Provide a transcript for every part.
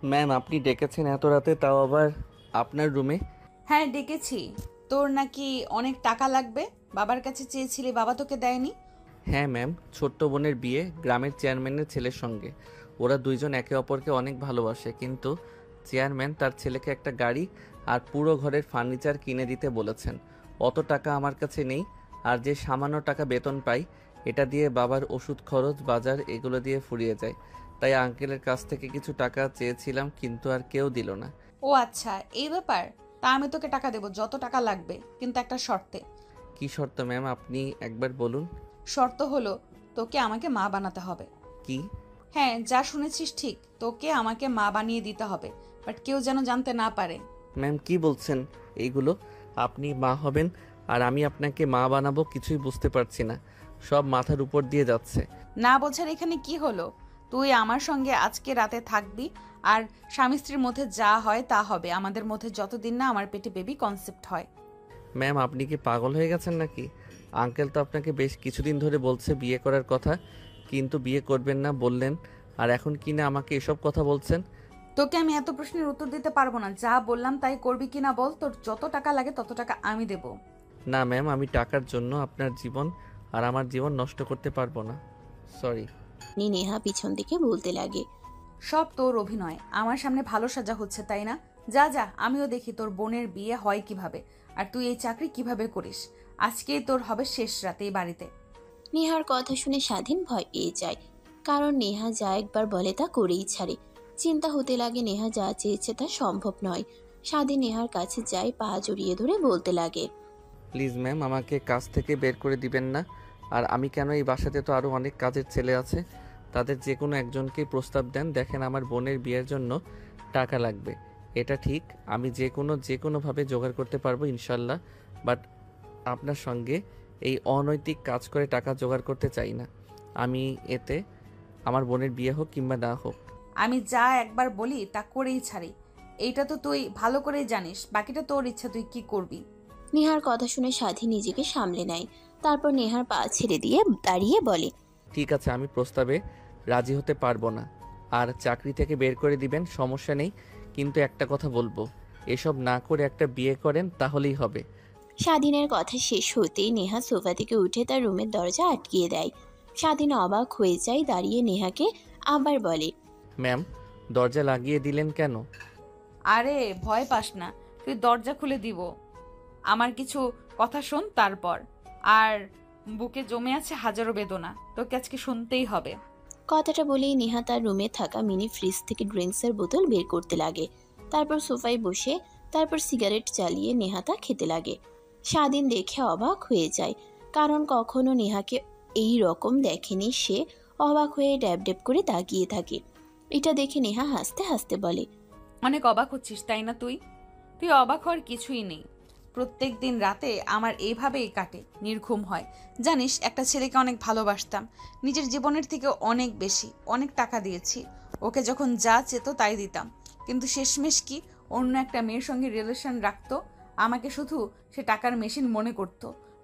Ma'am, আপনি ডেকেছেন এত রাতে, তাও আবার আপনার রুমে? হ্যাঁ ডেকেছি। তোর নাকি অনেক টাকা লাগবে, বাবার কাছে চেয়েছিলি, বাবা তোকে দেয়নি। হ্যাঁ ম্যাম, ছোট্ট বোনের বিয়ে গ্রামের চেয়ারম্যানের ছেলের সঙ্গে। ওরা দুইজন একে অপরকে অনেক ভালোবাসে, কিন্তু চেয়ারম্যান তার ছেলেকে একটা গাড়ি আর পুরো ঘরের ফার্নিচার কিনে দিতে বলেছেন। অত টাকা আমার কাছে নেই। আর যে সামান্য টাকা বেতন পাই, এটা দিয়ে বাবার ওষুধ খরচ, বাজার এগুলো দিয়ে ফুরিয়ে যায়। তাই আঙ্কেলের কাছ থেকে কিছু টাকা চেয়েছিলাম, কিন্তু আর কেউ দিল না। ও আচ্ছা, এই ব্যাপার। তা আমি তোকে টাকা দেবো, যত টাকা লাগবে, কিন্তু একটা শর্তে। কি শর্ত ম্যাম, আপনি একবার বলুন। শর্ত হলো, তোকে আমাকে মা বানাতে হবে। কি? হ্যাঁ, যা শুনেছিস ঠিক, তোকে আমাকে মা বানিয়ে দিতে হবে, বাট কেউ যেন জানতে না পারে। ম্যাম কি বলছেন এইগুলো? আপনি মা হবেন আর আমি আপনাকে মা বানাবো? কিছুই বুঝতে পারছি না, সব মাথার উপর দিয়ে যাচ্ছে। না বোঝার এখানে কি হলো? তুই আমার সঙ্গে আজকে রাতে থাকবি, আর স্বামী স্ত্রীর মধ্যে যা হয় তা হবে, আমাদের মধ্যে যতদিন না আমার পেটে বেবি কনসেপ্ট হয়। ম্যাম আপনি কি পাগল হয়ে গেছেন নাকি? আঙ্কেল তো আপনাকে বেশ কিছুদিন ধরে বলছে বিয়ে করার কথা, কিন্তু বিয়ে করবেন না বললেন, আর এখন কি না আমাকে এসব কথা বলছেন? তোকে আমি এত প্রশ্নের উত্তর দিতে পারবো না, যা বললাম তাই করবি কিনা বল, তোর যত টাকা লাগে তত টাকা আমি দেব। না ম্যাম, আমি টাকার জন্য আপনার জীবন আর আমার জীবন নষ্ট করতে পারবো না। সরি। নেহা পিছন থেকে বলতে লাগে। সব তোর অভিনয়, আমার সামনে ভালো সাজা হচ্ছে তাই না? যা যা, আমিও দেখি তোর বোনের বিয়ে হয় কিভাবে, আর তুই এই চাকরি কিভাবে করিস। আজকেই তোর হবে শেষ রাতে এই বাড়িতে। নেহার কথা শুনে স্বাধীন ভয় পেয়ে যায়, কারণ নেহা যা একবার বলে তা করেই ছাড়ে। চিন্তা হতে লাগে নেহা যা চেয়েছে তা সম্ভব নয়। স্বাধীন নেহার কাছে যায়, পা জড়িয়ে ধরে বলতে লাগে। প্লিজ ম্যাম, আমাকে কাজ থেকে বের করে দিবেন না। আর আমি কেন, এই বাসাতে তো আরও অনেক কাজের ছেলে আছে, তাদের যে কোনো একজনকেই প্রস্তাব দেন। দেখেন, আমার বোনের বিয়ের জন্য টাকা লাগবে, এটা ঠিক। আমি যে কোনোভাবে জোগাড় করতে পারবো ইনশাল্লাহ। বাট আপনার সঙ্গে এই অনৈতিক কাজ করে টাকা জোগাড় করতে চাই না আমি। এতে আমার বোনের বিয়ে হোক কিংবা না হোক। আমি যা একবার বলি তা করেই ছাড়ি, এইটা তো তুই ভালো করেই জানিস, বাকিটা তোর ইচ্ছা, তুই কি করবি। নেহার কথা শুনে স্বাধীন নিজেকে সামলে নেয়, তারপর নেহার পা ছেড়ে দিয়ে দাঁড়িয়ে বলে। ঠিক আছে, আমি প্রস্তাবে রাজি হতে পারবো না। আর চাকরি থেকে বের করে দিবেন, সমস্যা নেই, কিন্তু একটা কথা বলবো, এসব না করে একটা বিয়ে করেন তাহলেই হবে। স্বাধীনের কথা শেষ হতেই নেহা সোফা থেকে উঠে তার রুমের দরজা আটকিয়ে দেয়। স্বাধীন অবাক হয়ে যায়, দাঁড়িয়ে নেহাকে আবার বলে। ম্যাম, দরজা লাগিয়ে দিলেন কেন? আরে ভয় পাস না, তুই দরজা খুলে দিব, আমার কিছু কথা শোন তারপর। আর বুকে জমে আছে হাজারো বেদনা, তোকে আজকে শুনতেই হবে। কথাটা বলেই নেহা তার রুমে থাকা মিনি ফ্রিজ থেকে ড্রিঙ্কসের বোতল বের করতে লাগে। তারপর সোফায় বসে, তারপর সিগারেট জ্বালিয়ে নেহা তা খেতে লাগে। স্বাধীন দেখে অবাক হয়ে যায়, কারণ কখনো নেহাকে এই রকম দেখেনি সে। অবাক হয়ে ড্যাব ড্যাব করে তাকিয়ে থাকে। এটা দেখে নেহা হাসতে হাসতে বলে। অনেক অবাক হচ্ছিস তাই না? তুই তুই অবাক হওয়ার কিছুই নেই। প্রত্যেক দিন রাতে আমার এইভাবেই কাটে, নির্ঘুম হয়। জানিস, একটা ছেলেকে অনেক ভালোবাসতাম, নিজের জীবনের থেকে অনেক বেশি, অনেক টাকা দিয়েছি ওকে, যখন যা চেত তাই দিতাম, কিন্তু শেষমেশ কি, অন্য একটা মেয়ের সঙ্গে রিলেশন রাখতো। আমাকে শুধু সে টাকার মেশিন মনে করত।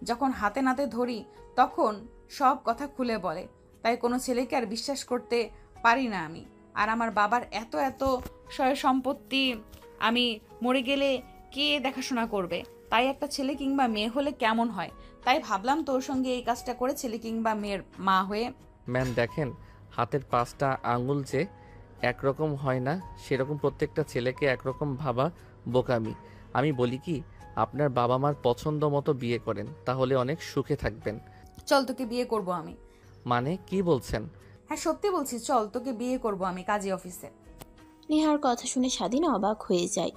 যখন হাতে নাতে ধরি তখন সব কথা খুলে বলে। তাই কোনো ছেলেকে আর বিশ্বাস করতে পারি না আমি। আর আমার বাবার এত এত সয় সম্পত্তি, আমি মরে গেলে কে দেখাশোনা করবে? তাই একটা ছেলে কিংবা মেয়ে হলে কেমন হয়, তাই ভাবলাম তোর সঙ্গে এই কাজটা করে ছেলে কিংবা মেয়ের মা হয়ে। ম্যাম দেখেন, হাতের 5টা আঙুল যে একরকম হয় না, সেরকম প্রত্যেকটা ছেলেকে একরকম ভাবা বোকামি। আমি বলি কি, আপনার বাবা মার পছন্দ মতো বিয়ে করেন, তাহলে অনেক সুখে থাকবেন। চল, তোকে বিয়ে করব আমি। মানে কি বলছেন? হ্যাঁ সত্যি বলছি, চল তোকে বিয়ে করব আমি কাজী অফিসে। নেহার কথা শুনে স্বাধীন অবাক হয়ে যায়।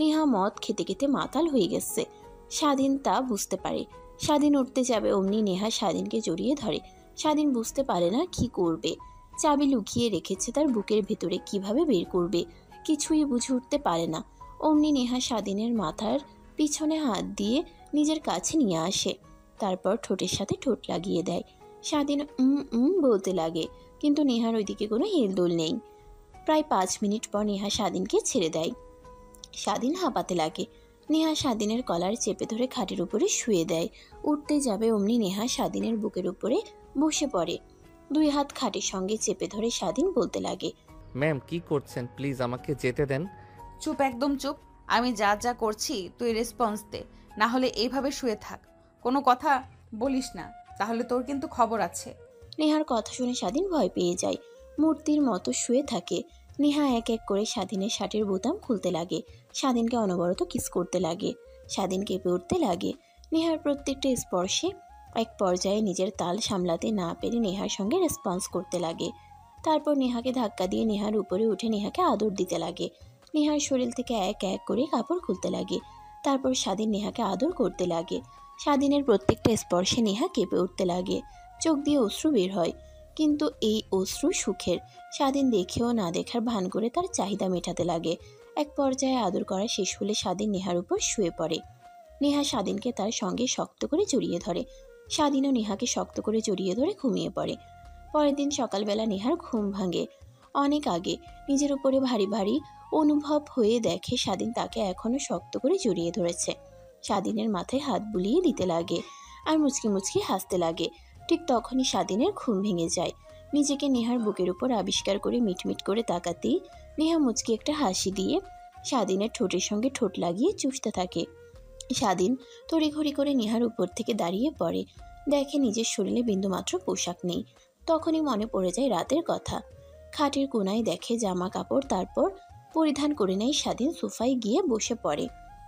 নেহা মদ খেতে খেতে মাতাল হয়ে গেছে, স্বাধীন তা বুঝতে পারে। স্বাধীন উঠতে যাবে, অমনি নেহা স্বাধীনকে জড়িয়ে ধরে। স্বাধীন বুঝতে পারে না কি করবে। চাবি লুকিয়ে রেখেছে তার বুকের ভেতরে, কিভাবে বের করবে কিছুই বুঝে উঠতে পারে না। অমনি নেহা স্বাধীনের মাথার পিছনে হাত দিয়ে নিজের কাছে নিয়ে আসে, তারপর ঠোঁটের সাথে ঠোঁট লাগিয়ে দেয়। স্বাধীন বলতে লাগে, কিন্তু নেহার ওইদিকে কোনো হেলদোল নেই। প্রায় 5 মিনিট পর নেহা স্বাধীনকে ছেড়ে দেয়। স্বাধীন হাঁপাতে লাগে। নেহা স্বাধীনের কলার চেপে ধরে খাটের উপরে শুয়ে দেয়। উঠতে যাবে, অমনি নেহা স্বাধীনের বুকের উপরে বসে পড়ে। 2 হাত খাটের সঙ্গে চেপে ধরে স্বাধীন বলতে লাগে। ম্যাম কি করছেন? প্লিজ আমাকে যেতে দেন। চুপ, একদম চুপ। আমি যা যা করছি তুই রেসপন্স দে, না হলে এইভাবে শুয়ে থাক, কোনো কথা বলিস না, তাহলে তোর কিন্তু খবর আছে। নেহার কথা শুনে স্বাধীন ভয় পেয়ে যায়, মূর্তির মতো শুয়ে থাকে। নেহা এক এক করে স্বাধীনের শার্টের বোতাম খুলতে লাগে, স্বাধীনকে অনবরত কিস করতে লাগে। স্বাধীন কেঁপে উঠতে লাগে নেহার প্রত্যেকটা স্পর্শে। এক পর্যায়ে নিজের তাল সামলাতে না পেরে নেহার সঙ্গে রেসপন্স করতে লাগে। তারপর নেহাকে ধাক্কা দিয়ে নেহার উপরে উঠে নেহাকে আদর দিতে লাগে। নেহার শরীর থেকে এক এক করে কাপড় খুলতে লাগে। তারপর স্বাধীন নেহাকে আদর করতে লাগে। স্বাধীনের প্রত্যেকটা স্পর্শে নেহা কেঁপে উঠতে লাগে, চোখ দিয়ে অশ্রু বের হয়, কিন্তু এই অশ্রু সুখের। স্বাধীন দেখেও না দেখার ভান করে তার চাহিদা মেটাতে লাগে। এক পর্যায়ে আদর করা শেষ হলে স্বাধীন নেহার উপর শুয়ে পড়ে। নেহা স্বাধীনকে তার সঙ্গে শক্ত করে জড়িয়ে ধরে। স্বাধীনও নেহাকে শক্ত করে জড়িয়ে ধরে ঘুমিয়ে পড়ে। পরের দিন সকালবেলা নেহার ঘুম ভাঙে অনেক আগে। নিজের উপরে ভারী ভারী অনুভব হয়ে দেখে স্বাধীন তাকে এখনো শক্ত করে জড়িয়ে ধরেছে। স্বাধীনের মাথায় হাত বুলিয়ে দিতে লাগে আর মুচকি মুচকি হাসতে লাগে। ঠিক তখনই স্বাধীনের ঘুম ভেঙে যায়। নিজেকে নেহার বুকের উপর আবিষ্কার করে মিটমিট করে তাকাতেই নেহা মুচকি একটা হাসি দিয়ে স্বাধীনের ঠোঁটের সঙ্গে ঠোঁট লাগিয়ে চুষতে থাকে। স্বাধীন তড়িঘড়ি করে নেহার উপর থেকে দাঁড়িয়ে পড়ে, দেখে নিজের শরীরে বিন্দুমাত্র পোশাক নেই। তখনই মনে পড়ে যায় রাতের কথা। খাটের কোনায় দেখে জামা কাপড়, তারপর পরিধান করে নেয় স্বাধীন। সোফায় গিয়ে বসে পড়ে,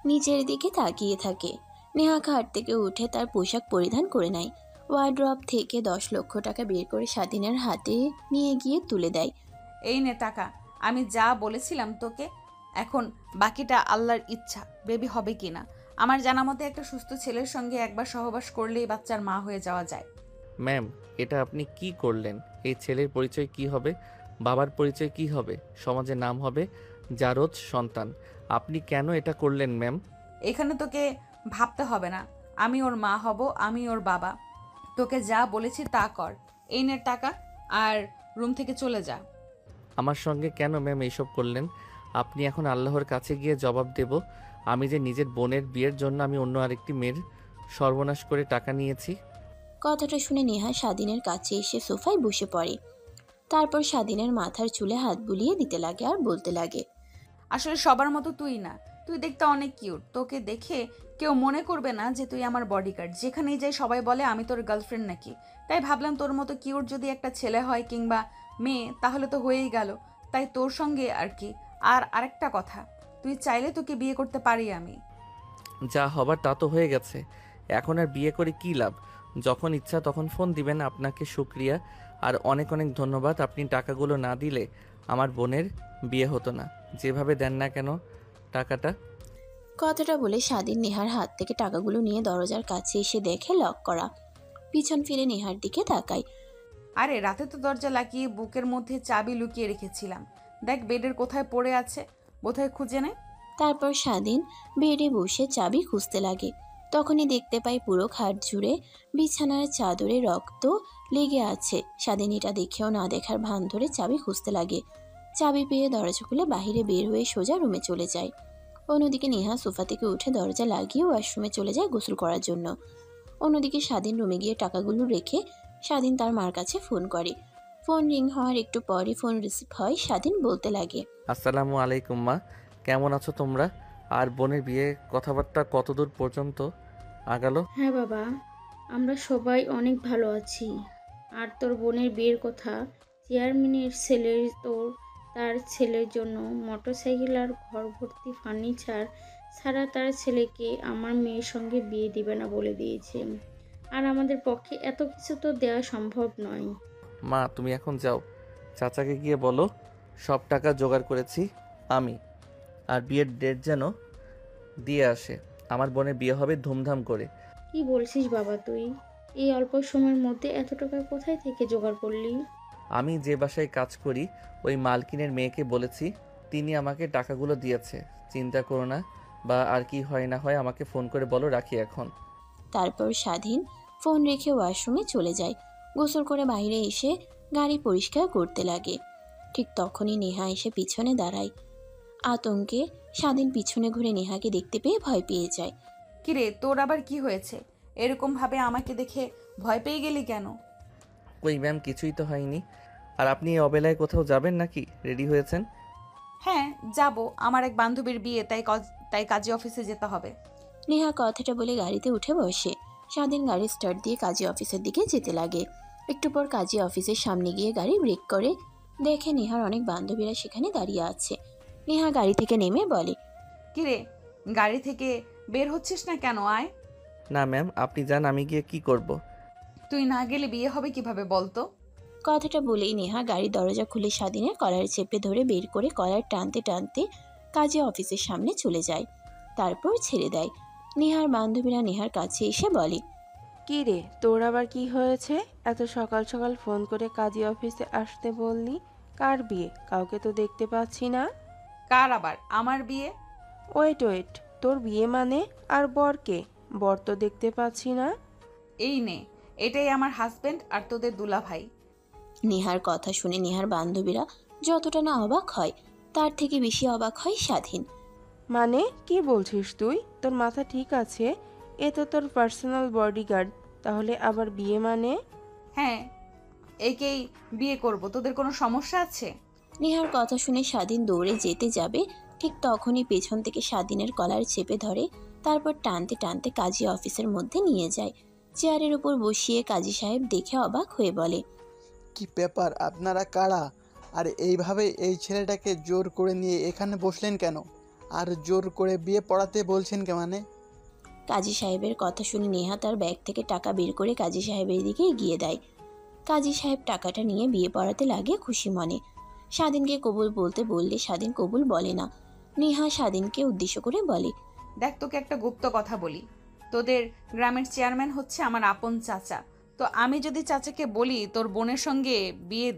নিচের দিকে তাকিয়ে থাকে। নেহা খাট থেকে উঠে তার পোশাক পরিধান করে নেয়। ওয়ার্ড্রপ থেকে 10 লক্ষ টাকা বের করে স্বাধীনের হাতে নিয়ে গিয়ে তুলে দেয়। এই নে টাকা, আমি যা বলেছিলাম তোকে, এখন বাকিটা আল্লাহর ইচ্ছা, বেবি হবে কিনা। আমার জানা মতে একটা সুস্থ ছেলের সঙ্গে একবার সহবাস করলেই বাচ্চার মা হয়ে যাওয়া যায়। ম্যাম এটা আপনি কি করলেন? এই ছেলের পরিচয় কি হবে? বাবার পরিচয় কি হবে? সমাজে নাম হবে জারজ সন্তান। আপনি কেন এটা করলেন ম্যাম? এখানে তোকে ভাবতে হবে না, আমি ওর মা হব, আমি ওর বাবা। তোকে যা বলেছি তা কর। এই নে টাকা, আর রুম থেকে চলে যা। আমার সঙ্গে কেন ম্যাম এইসব করলেন? আপনি এখন আল্লাহর কাছে গিয়ে জবাব দেব আমি যে নিজের বোনের বিয়ের জন্য আমি অন্য আরেকটি মেয়ের সর্বনাশ করে টাকা নিয়েছি। কথাটা শুনে নেহা স্বাধীনের কাছে এসে সোফায় বসে পড়ে। তারপর স্বাধীনের মাথার চুলে হাত বুলিয়ে দিতে লাগে আর বলতে লাগে, আসলে সবার মতো তুই না, তুই দেখতে অনেক কিউট। তোকে দেখে কেউ মনে করবে না যে তুই আমার বডিগার্ড। যেখানেই যাই সবাই বলে আমি তোর গার্লফ্রেন্ড নাকি। তাই ভাবলাম তোর মতো কিউট যদি একটা ছেলে হয় কিংবা মেয়ে তাহলে তো হয়েই গেল। তাই তোর সঙ্গে আর কি। আর আরেকটা কথা, তুই চাইলে তোকে বিয়ে করতে পারি আমি। যা হবার তা তো হয়ে গেছে, এখন আর বিয়ে করে কী লাভ? যখন ইচ্ছা তখন ফোন দিবেন। আপনাকে শুক্রিয়া আর অনেক অনেক ধন্যবাদ। আপনি টাকাগুলো না দিলে আমার বোনের বিয়ে হতো না। যেভাবে দেন না কেন টাকাটা। কথাটা বলে স্বাধীন নেহার হাত থেকে টাকাগুলো নিয়ে দরজার কাছে এসে দেখে লক করা। পিছন ফিরে নেহার দিকে তাকায়। আরে রাতে তো দরজা লাগিয়ে বুকের মধ্যে চাবি লুকিয়ে রেখেছিলাম। দেখ বেডের কোথায় পড়ে আছে, বোধহয় খুঁজে নে। তারপর স্বাধীন বেডে বসে চাবি খুঁজতে লাগে। তখনই দেখতে পাই পুরো খাট জুড়ে বিছানার চাদরে রক্ত লেগে আছে। স্বাধীন এটা দেখেও না দেখার ভান ধরে চাবি খুঁজতে লাগে। চাবি পেয়ে দরজা খুলে বাহিরে বের হয়ে সোজা রুমে চলে যায়। অন্যদিকে নেহা সোফা থেকে উঠে দরজা লাগিয়ে ওয়াশরুমে চলে যায় গোসল করার জন্য। অন্যদিকে স্বাধীন রুমে গিয়ে টাকাগুলো রেখে স্বাধীন তার মার কাছে ফোন করে। ফোন রিং হওয়ার একটু পরই ফোন রিসিভ হয়। স্বাধীন বলতে লাগে, আসসালামু আলাইকুম মা, কেমন আছো তোমরা? আর বোনের বিয়ে কথাবার্তা কতদূর পর্যন্ত আগালো? হ্যাঁ বাবা, আমরা সবাই অনেক ভালো আছি। আর তোর বোনের বিয়ের কথা, চেয়ারম্যানের ছেলের তার ছেলের জন্য মোটরসাইকেল আর ঘর ভর্তি ফার্নিচার ছাড়া তার ছেলেকে আমার মেয়ের সঙ্গে বিয়ে দিবে না বলে দিয়েছে। আর আমাদের পক্ষে এত কিছু তো দেওয়া সম্ভব নয়। মা তুমি এখন যাও, চাচাকে গিয়ে বলো সব টাকা জোগাড় করেছি আমি, আর বিয়ের ডেট যেন দিয়ে আসে। আমার বোনের বিয়ে হবে ধুমধাম করে। কি বলছিস বাবা তুই? এই অল্প সময়ের মধ্যে এত টাকা কোথায় থেকে জোগাড় করলি? আমি যে বাসায় কাজ করি ওই মালকিনের মেয়েকে বলেছি, তিনি আমাকে টাকাগুলো দিয়েছে। চিন্তা করো না, বা আর কি হয় না হয় আমাকে ফোন করে বলো। রাখি এখন। তারপর স্বাধীন ফোন রেখে ওয়াশরুমে চলে যায়। গোসল করে বাইরে এসে গাড়ি পরিষ্কার করতে লাগে। ঠিক তখনই নেহা এসে পিছনে দাঁড়ায়। আতঙ্কে স্বাধীন পিছনে ঘুরে নেহাকে দেখতে পেয়ে ভয় পেয়ে যায়। কিরে তোর আবার কি হয়েছে? এরকম ভাবে আমাকে দেখে ভয় পেয়ে গেলি কেন? কই ম্যাম কিছুই তো হয়নি। আর আপনি এই অবেলায় কোথাও যাবেন নাকি? রেডি হয়েছেন? হ্যাঁ যাব, আমার এক বান্ধবীর বিয়ে, তাই কাজী অফিসে যেতে হবে। নেহা কথাটা বলে গাড়িতে উঠে বসে। স্বাধীন গাড়ি স্টার্ট দিয়ে কাজী অফিসের দিকে যেতে লাগে। একটু পর কাজী অফিসের সামনে গিয়ে গাড়ি ব্রেক করে। দেখে নেহার অনেক বান্ধবীরা সেখানে দাঁড়িয়ে আছে। নেহা গাড়ি থেকে নেমে বলে, কিরে, গাড়ি থেকে বের হচ্ছিস না কেন? আয়। না ম্যাম, আপনি যান, আমি গিয়ে কি করব? তুই না গেলে বিয়ে হবে কিভাবে বলতো? কথাটা বলেই নেহা গাড়ির দরজা খুলে স্বাধীনের কলার চেপে ধরে বের করে কলার টানতে টানতে কাজী অফিসের সামনে চলে যায়। তারপর ছেড়ে দেয়। নেহার বান্ধবীরা নেহার কাছে এসে বলে, কি রে, তোর আবার কি হয়েছে? এত সকাল সকাল ফোন করে কাজী অফিসে আসতে বললি? কার বিয়ে? কাউকে তো দেখতে পাচ্ছি না। কার আবার? আমার বিয়ে। ওয়েট, তোর বিয়ে মানে? আর বর কে? বর তো দেখতে পাচ্ছি না। এই নে, এটাই আমার হাজবেন্ড আর তোদের দুলাভাই। নেহার কথা শুনে নেহার বান্ধবীরা যতটা না অবাক হয় তার থেকে বেশি অবাক হয় স্বাধীন। মানে কি বলছিস তুই? তোর মাথা ঠিক আছে? এ তো তোর পার্সোনাল বডিগার্ড, তাহলে আবার বিয়ে মানে? হ্যাঁ, একেই বিয়ে করব। তোদের কোনো সমস্যা আছে? নেহার কথা শুনে স্বাধীন দৌড়ে যেতে যাবে, ঠিক তখনই পেছন থেকে স্বাধীনের কলার চেপে ধরে, তারপর টানতে টানতে কাজী অফিসের মধ্যে নিয়ে যায়। চেয়ারের উপর বসিয়ে কাজী সাহেব দেখে অবাক হয়ে বলে, কি ব্যাপার, আপনারা কারা? আর এইভাবে এই ছেলেটাকে জোর করে নিয়ে এখানে বসলেন কেন? আর জোর করে বিয়ে পড়াতে বলছেন কে মানে? কাজী সাহেবের কথা শুনে নেহা তার ব্যাগ থেকে টাকা বের করে কাজী সাহেবের দিকে এগিয়ে দেয়। কাজী সাহেব টাকাটা নিয়ে বিয়ে পড়াতে লাগে খুশি মনে। স্বাধীনকে কবুল বলতে বললে স্বাধীন কবুল বলে না। নেহা স্বাধীনকে উদ্দেশ্য করে বলে, দেখ, তোকে একটা গুপ্ত কথা বলি। তোদের গ্রামের চেয়ারম্যান হচ্ছে আমার আপন চাচা। তো আমি যদি চাচাকে বলি তোর বোনের সঙ্গে বিয়ে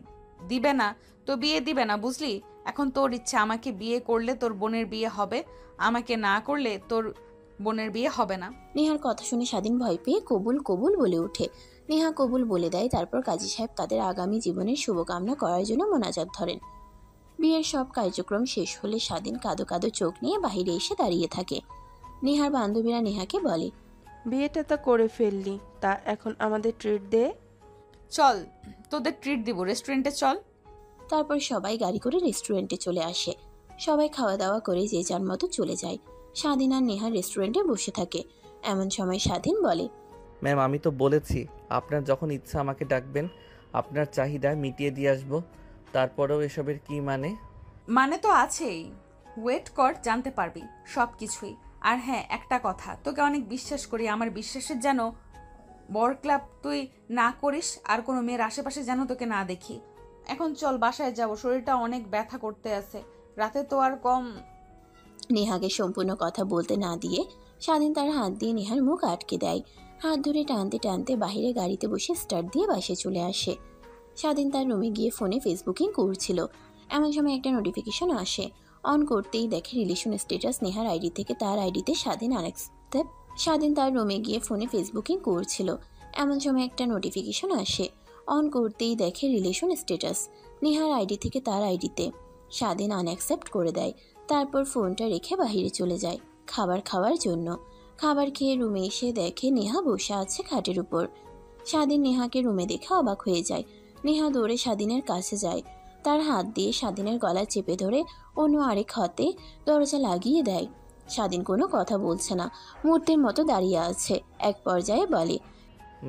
দিবে না, তো বিয়ে দিবে না, বুঝলি? এখন তোর ইচ্ছা, আমাকে বিয়ে করলে তোর বোনের বিয়ে হবে, আমাকে না করলে তোর বোনের বিয়ে হবে না। নেহার কথা শুনে স্বাধীন ভয় পেয়ে কবুল কবুল বলে ওঠে। নেহা কবুল বলে দেয়। তারপর কাজী সাহেব তাদের আগামী জীবনের শুভকামনা করার জন্য মোনাজাত ধরেন। বিয়ের সব কার্যক্রম শেষ হলে স্বাধীন কাঁদো কাঁদো চোখ নিয়ে বাইরে এসে দাঁড়িয়ে থাকে। নেহার বান্ধবীরা নেহাকে বলে, বিয়েটা তো করে ফেললি, তা এখন আমাদের ট্রিট দে। চল, তোদের ট্রিট দিব, রেস্টুরেন্টে চল। তারপর সবাই গাড়ি করে রেস্টুরেন্টে চলে আসে। সবাই খাওয়া দাওয়া করে যে যার মতো চলে যায়। স্বাধীন আর নেহা রেস্টুরেন্টে বসে থাকে। এমন সময় স্বাধীন বলে, ম্যাম, আমি তো বলেছি আপনার যখন ইচ্ছা আমাকে ডাকবেন, আপনার চাহিদা মিটিয়ে দিয়ে আসবো। তারপরেও এসবের কি মানে? মানে তো আছেই, ওয়েট কর, জানতে পারবি সব কিছুই। আর হ্যাঁ, একটা কথা, তোকে অনেক বিশ্বাস করি, আমার বিশ্বাসের যেন বর ক্লাব তুই না করিস, আর কোনো মেয়ের আশেপাশে যেন তোকে না দেখি। এখন চল, বাসায় যাব, শরীরটা অনেক ব্যথা করতে আছে, রাতে তো আর কম। নেহাকে সম্পূর্ণ কথা বলতে না দিয়ে স্বাধীন তার হাত দিয়ে নেহার মুখ আটকে দেয়। হাত ধরে টানতে টানতে বাইরে গাড়িতে বসে স্টার্ট দিয়ে বাসে চলে আসে। স্বাধীন তার রুমে গিয়ে ফোনে ফেসবুকিং করছিল। এমন সময় একটা নোটিফিকেশন আসে। অন করতেই দেখে রিলেশন স্ট্যাটাস নেহার আইডি থেকে তার আইডিতে স্বাধীন আনএক্সেপ্ট। স্বাধীন তার রুমে গিয়ে ফোনে ফেসবুকিং করছিল। এমন সময় একটা নোটিফিকেশন আসে। অন করতেই দেখে রিলেশন স্ট্যাটাস নেহার আইডি থেকে তার আইডিতে। স্বাধীন আনএক্সেপ্ট করে দেয়। তারপর ফোনটা রেখে বাইরে চলে যায় খাবার খাওয়ার জন্য। খাবার খেয়ে রুমে এসে দেখে নেহা বসে আছে খাটের উপর। স্বাধীন নেহাকে রুমে দেখে অবাক হয়ে যায়। নেহা দৌড়ে স্বাধীনের কাছে যায়। তার হাত দিয়ে স্বাধীনের গলা চেপে ধরে অন্য আরেক হাতে দরজা লাগিয়ে দেয়। স্বাধীন কোনো কথা বলছে না, মূর্তির মতো দাঁড়িয়ে আছে। এক পর্যায়ে বলে,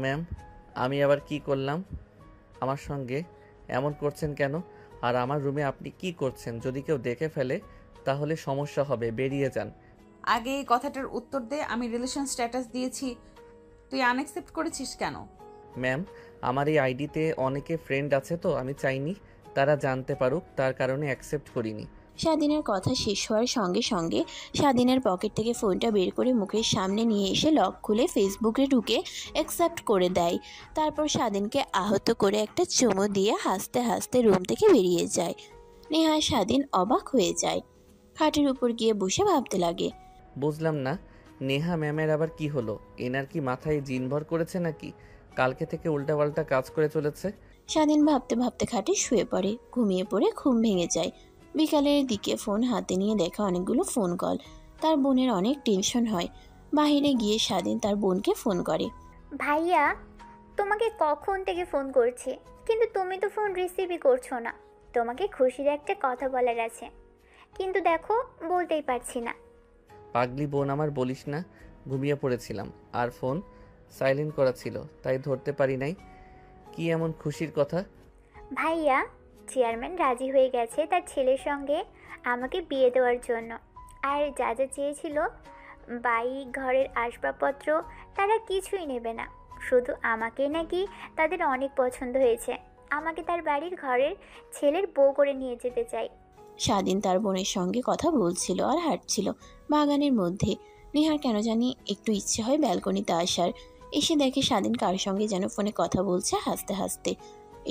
ম্যাম, আমি আবার কি করলাম? আমার সঙ্গে এমন করছেন কেন? আর আমার রুমে আপনি কি করছেন? যদি কেউ দেখে ফেলে তাহলে সমস্যা হবে, বেরিয়ে যান। আগে এই কথাটার উত্তর দে, আমি রিলেশন স্ট্যাটাস দিয়েছি, তুই আনএক্সেপ্ট করেছিস কেন? ম্যাম, আমার এই আইডিতে অনেকে ফ্রেন্ড আছে, তো আমি চাইনি তারা জানতে পারুক, তার কারণে অ্যাকসেপ্ট করিনি। স্বাধীনের কথা শেষ হওয়ার সঙ্গে সঙ্গে স্বাধীনের পকেট থেকে ফোনটা বের করে মুখের সামনে নিয়ে এসে লক খুলে ফেসবুকে ঢুকে অ্যাকসেপ্ট করে দেয়। তারপর স্বাধীনকে আহত করে একটা চুমু দিয়ে হাসতে হাসতে রুম থেকে বেরিয়ে যায়। নেহা স্বাধীন অবাক হয়ে যায়। খাটের উপর গিয়ে বসে ভাবতে লাগে, বুঝলাম না, নেহা ম্যামের আবার কি হলো? এনার কি মাথায় জিনভর করেছে নাকি? কালকে থেকে উল্টাপাল্টা কাজ করে চলেছে। স্বাধীন ভাবতে ভাবতে খাটে শুয়ে পড়ে। ঘুমিয়ে পড়ে ঘুম ভেঙে যায়। বিকালের দিকে ফোন হাতে নিয়ে দেখা অনেকগুলো ফোন কল। তার বোনের অনেক টেনশন হয়। বাইরে গিয়ে স্বাধীন তার বোনকে ফোন করে। ভাইয়া, তোমাকে কখন থেকে ফোন করছি, কিন্তু তুমি তো ফোন রিসিভই করছো না। তোমাকে খুশির একটা কথা বলার আছে, কিন্তু দেখো বলতেই পারছি না। পাগলি বোন আমার, বলিস না, ঘুমিয়ে পড়েছিলাম আর ফোন সাইলেন্ট করা ছিল, তাই ধরতে পারি নাই। কি এমন খুশির কথা? ভাইয়া, চেয়ারম্যান রাজি হয়ে গেছে তার ছেলের সঙ্গে আমাকে বিয়ে দেওয়ার জন্য। আর যা যা চেয়েছিল, বাইক, ঘরের আসবাবপত্র, তারা কিছুই নেবে না। শুধু আমাকে নাকি তাদের অনেক পছন্দ হয়েছে। আমাকে তার বাড়ির ঘরের ছেলের বউ করে নিয়ে যেতে চাই। স্বাধীন তার বোনের সঙ্গে কথা বলছিল আর হাঁটছিল বাগানের মধ্যে। নেহার কেন জানি একটু ইচ্ছে হয় ব্যালকনিতে আসার। এসে দেখে স্বাধীন কার সঙ্গে যেন ফোনে কথা বলছে হাসতে হাসতে।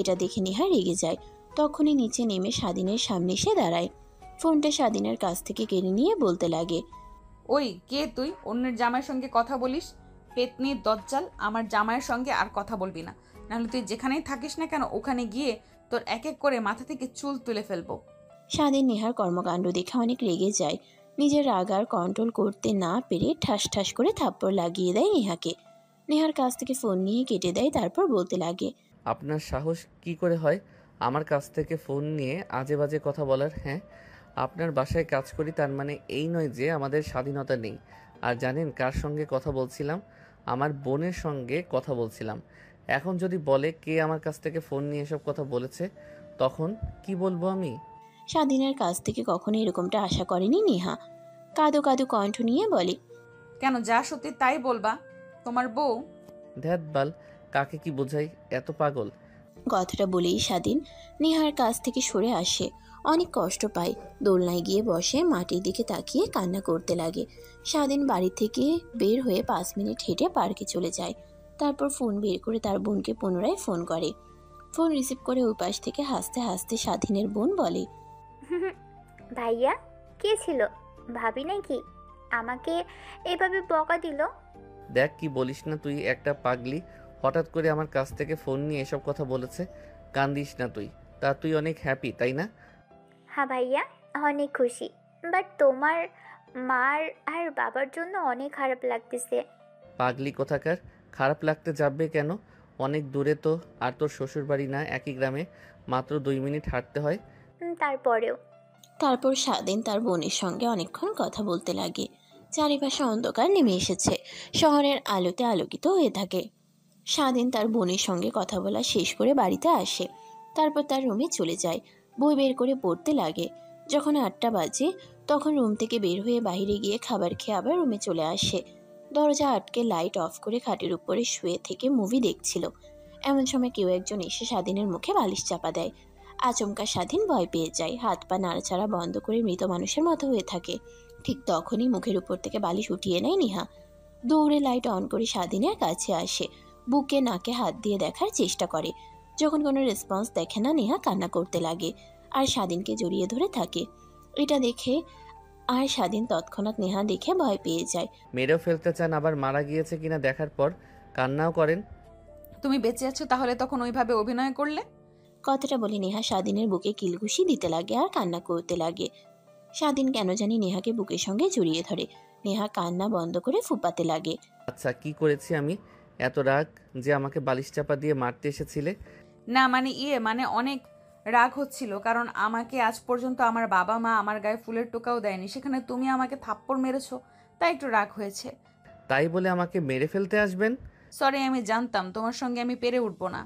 এটা দেখে নেহা রেগে যায়। তখনই নিচে নেমে স্বাধীনের সামনে এসে দাঁড়ায়। ফোনটা স্বাধীনের কাছ থেকে কেড়ে নিয়ে বলতে লাগে, ওই কে তুই? অন্যের জামাইয়ের সঙ্গে কথা বলিস? পেতনির দজ্জাল, আমার জামাইয়ের সঙ্গে আর কথা বলবি না, নাহলে তুই যেখানেই থাকিস না কেন ওখানে গিয়ে তোর এক এক করে মাথা থেকে চুল তুলে ফেলবো। স্বাধীন নেহার কর্মকাণ্ড দেখে অনেক রেগে যায়। নিজের রাগ আর কন্ট্রোল করতে না পেরে ঠাস ঠাস করে থাপ্পড় লাগিয়ে দেয় নেহাকে। নেহার কাছ থেকে ফোন নিয়ে কেটে দেয়, তারপর বলতে লাগে, আপনার সাহস কি করে হয় আমার কাছ থেকে ফোন নিয়ে আজে বাজে কথা বলার? হ্যাঁ, আপনার বাসায় কাজ করি, তার মানে এই নয় যে আমাদের স্বাধীনতা নেই। আর জানেন কার সঙ্গে কথা বলছিলাম? আমার বোনের সঙ্গে কথা বলছিলাম। এখন যদি বলে কে আমার কাছ থেকে ফোন নিয়ে এসব কথা বলেছে, তখন কি বলবো আমি? স্বাধীনের কাছ থেকে কখনো এরকমটা আশা করেনি নেহা। কাঁদো কাঁদো কণ্ঠ নিয়ে বলে, কেন, যা সত্যি তাই বলবা। তোমার বউ। ধ্যাত বাল, কাকে কি বোঝাই, এত পাগল? কথাটা বলেই স্বাধীন নেহার কাছ থেকে সরে আসে। অনেক কষ্ট পায়। দোলনায় গিয়ে বসে মাটির দিকে তাকিয়ে কান্না করতে লাগে। স্বাধীন বাড়ি থেকে বের হয়ে 5 মিনিট হেঁটে পার্কে চলে যায়। তারপর ফোন বের করে তার বোনকে পুনরায় ফোন করে। ফোন রিসিভ করে ওই পাশ থেকে হাসতে হাসতে স্বাধীনের বোন বলে, ভাইয়া, কে ছিল? ভাবি নাকি আমাকে এভাবে বকা দিল? দেখ কি বলিস না তুই, একটা পাগলি হঠাৎ করে আমার কাছ থেকে ফোন নিয়ে এসব কথা বলেছে। কান্দিস না তুই, তা তুই অনেক হ্যাপি তাই না? হ্যাঁ ভাইয়া, অনেক খুশি। বাট তোমার মার আর বাবার জন্য অনেক খারাপ লাগতেছে। পাগলি কোথাকার, খারাপ লাগতে যাবে কেন? অনেক দূরে তো, আর তোর শ্বশুর বাড়ি না একই গ্রামে, মাত্র 2 মিনিট হাঁটতে হয়। তারপরেও তারপর স্বাধীন তার বোনের সঙ্গে অনেকক্ষণ কথা বলতে লাগে। চারিপাশে অন্ধকার নেমে এসেছে, শহরের আলোতে আলোকিত হয়ে থাকে। স্বাধীন তার বোনের সঙ্গে কথা বলা শেষ করে বাড়িতে আসে। তারপর তার রুমে চলে যায়। বই বের করে পড়তে লাগে। যখন 8টা বাজে তখন রুম থেকে বের হয়ে বাইরে গিয়ে খাবার খেয়ে আবার রুমে চলে আসে। দরজা আটকে লাইট অফ করে খাটের উপরে শুয়ে থেকে মুভি দেখছিল। এমন সময় কেউ একজন এসে স্বাধীনের মুখে বালিশ চাপা দেয়। আচমকা স্বাধীন ভয় পেয়ে যায়, হাত পা নাড়াচাড়া বন্ধ করে মৃত মানুষের মতো হয়ে থাকে। ঠিক তখনই মুখের উপর থেকে বালিশ উঠিয়ে নেয় নেহা। দৌড়ে লাইট অন করে স্বাধীনের কাছে আসে। বুকে নাকে হাত দিয়ে দেখার চেষ্টা করে। যখন কোনো রেসপন্স দেখে না, নেহা কান্না করতে লাগে আর স্বাধীনকে জড়িয়ে ধরে থাকে। এটা দেখে আর স্বাধীন তৎক্ষণাৎ নেহা দেখে ভয় পেয়ে যায়। মেরেও ফেলতে চান, আবার মারা গিয়েছে কিনা দেখার পর কান্নাও করেন। তুমি বেঁচে আছো তাহলে তখন ওইভাবে অভিনয় করলে? কথাটা বলে নেহা স্বাধীনের বুকে কিলঘুষি দিতে লাগে আর কান্না করতে লাগে। স্বাধীন কেন জানি নেহাকে বুকের সঙ্গে জড়িয়ে ধরে। নেহা কান্না বন্ধ করে ফুপাতে লাগে। আচ্ছা কি করেছি আমি? এত রাগ যে আমাকে বালিশ চাপা দিয়ে মারতে এসেছিলে? না মানে মানে অনেক রাগ হচ্ছিল, কারণ আমাকে আজ পর্যন্ত আমার বাবা মা আমার গায়ে ফুলের টোকাও দেয়নি, সেখানে তুমি আমাকে থাপ্পড় মেরেছো, তাই একটু রাগ হয়েছে। তাই বলে আমাকে মেরে ফেলতে আসবেন? সরি, আমি জানতাম তোমার সঙ্গে আমি পেরে উঠবো না।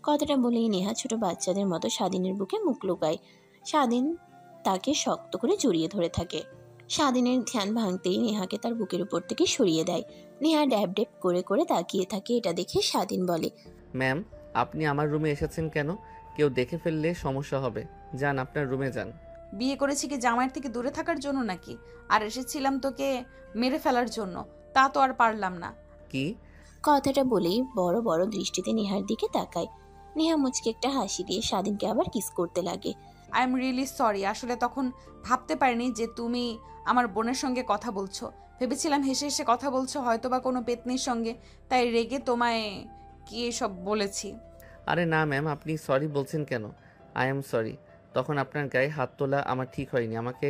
কথাটা বলেই নেহা ছোট বাচ্চাদের মতো স্বাধীনের বুকে মুখ লুকায়। স্বাধীন তাকে শক্ত করে জড়িয়ে ধরে থাকে। স্বাধীনের ধ্যান ভাঙতেই নেহাকে তার বুকের উপর থেকে সরিয়ে দেয়। নেহা ড্যাব ড্যাব করে করে তাকিয়ে থাকে। এটা দেখে স্বাধীন বলে, ম্যাম, আপনি আমার রুমে এসেছেন কেন? কেউ দেখে ফেললে সমস্যা হবে। যান আপনার রুমে যান। বিয়ে করেছি কি জামাইয়ের থেকে দূরে থাকার জন্য নাকি? আর এসেছিলাম তোকে মেরে ফেলার জন্য, তা তো আর পারলাম না। কি? কথাটা বলেই বড় বড় দৃষ্টিতে নেহার দিকে তাকায়। নেহা মুচকে একটা হাসি দিয়ে স্বাধীনকে আবার কিস করতে লাগে। আই এম রিয়েলি সরি, আসলে তখন ভাবতে পারিনি যে তুমি আমার বোনের সঙ্গে কথা বলছো। ভেবেছিলাম হেসে হেসে কথা বলছো, হয়তো বা কোনো পেতনির সঙ্গে, তাই রেগে তোমায় কি এসব বলেছি। আরে না ম্যাম, আপনি সরি বলছেন কেন? I am sorry. তখন আপনার গায়ে হাত তোলা আমার ঠিক হয়নি, আমাকে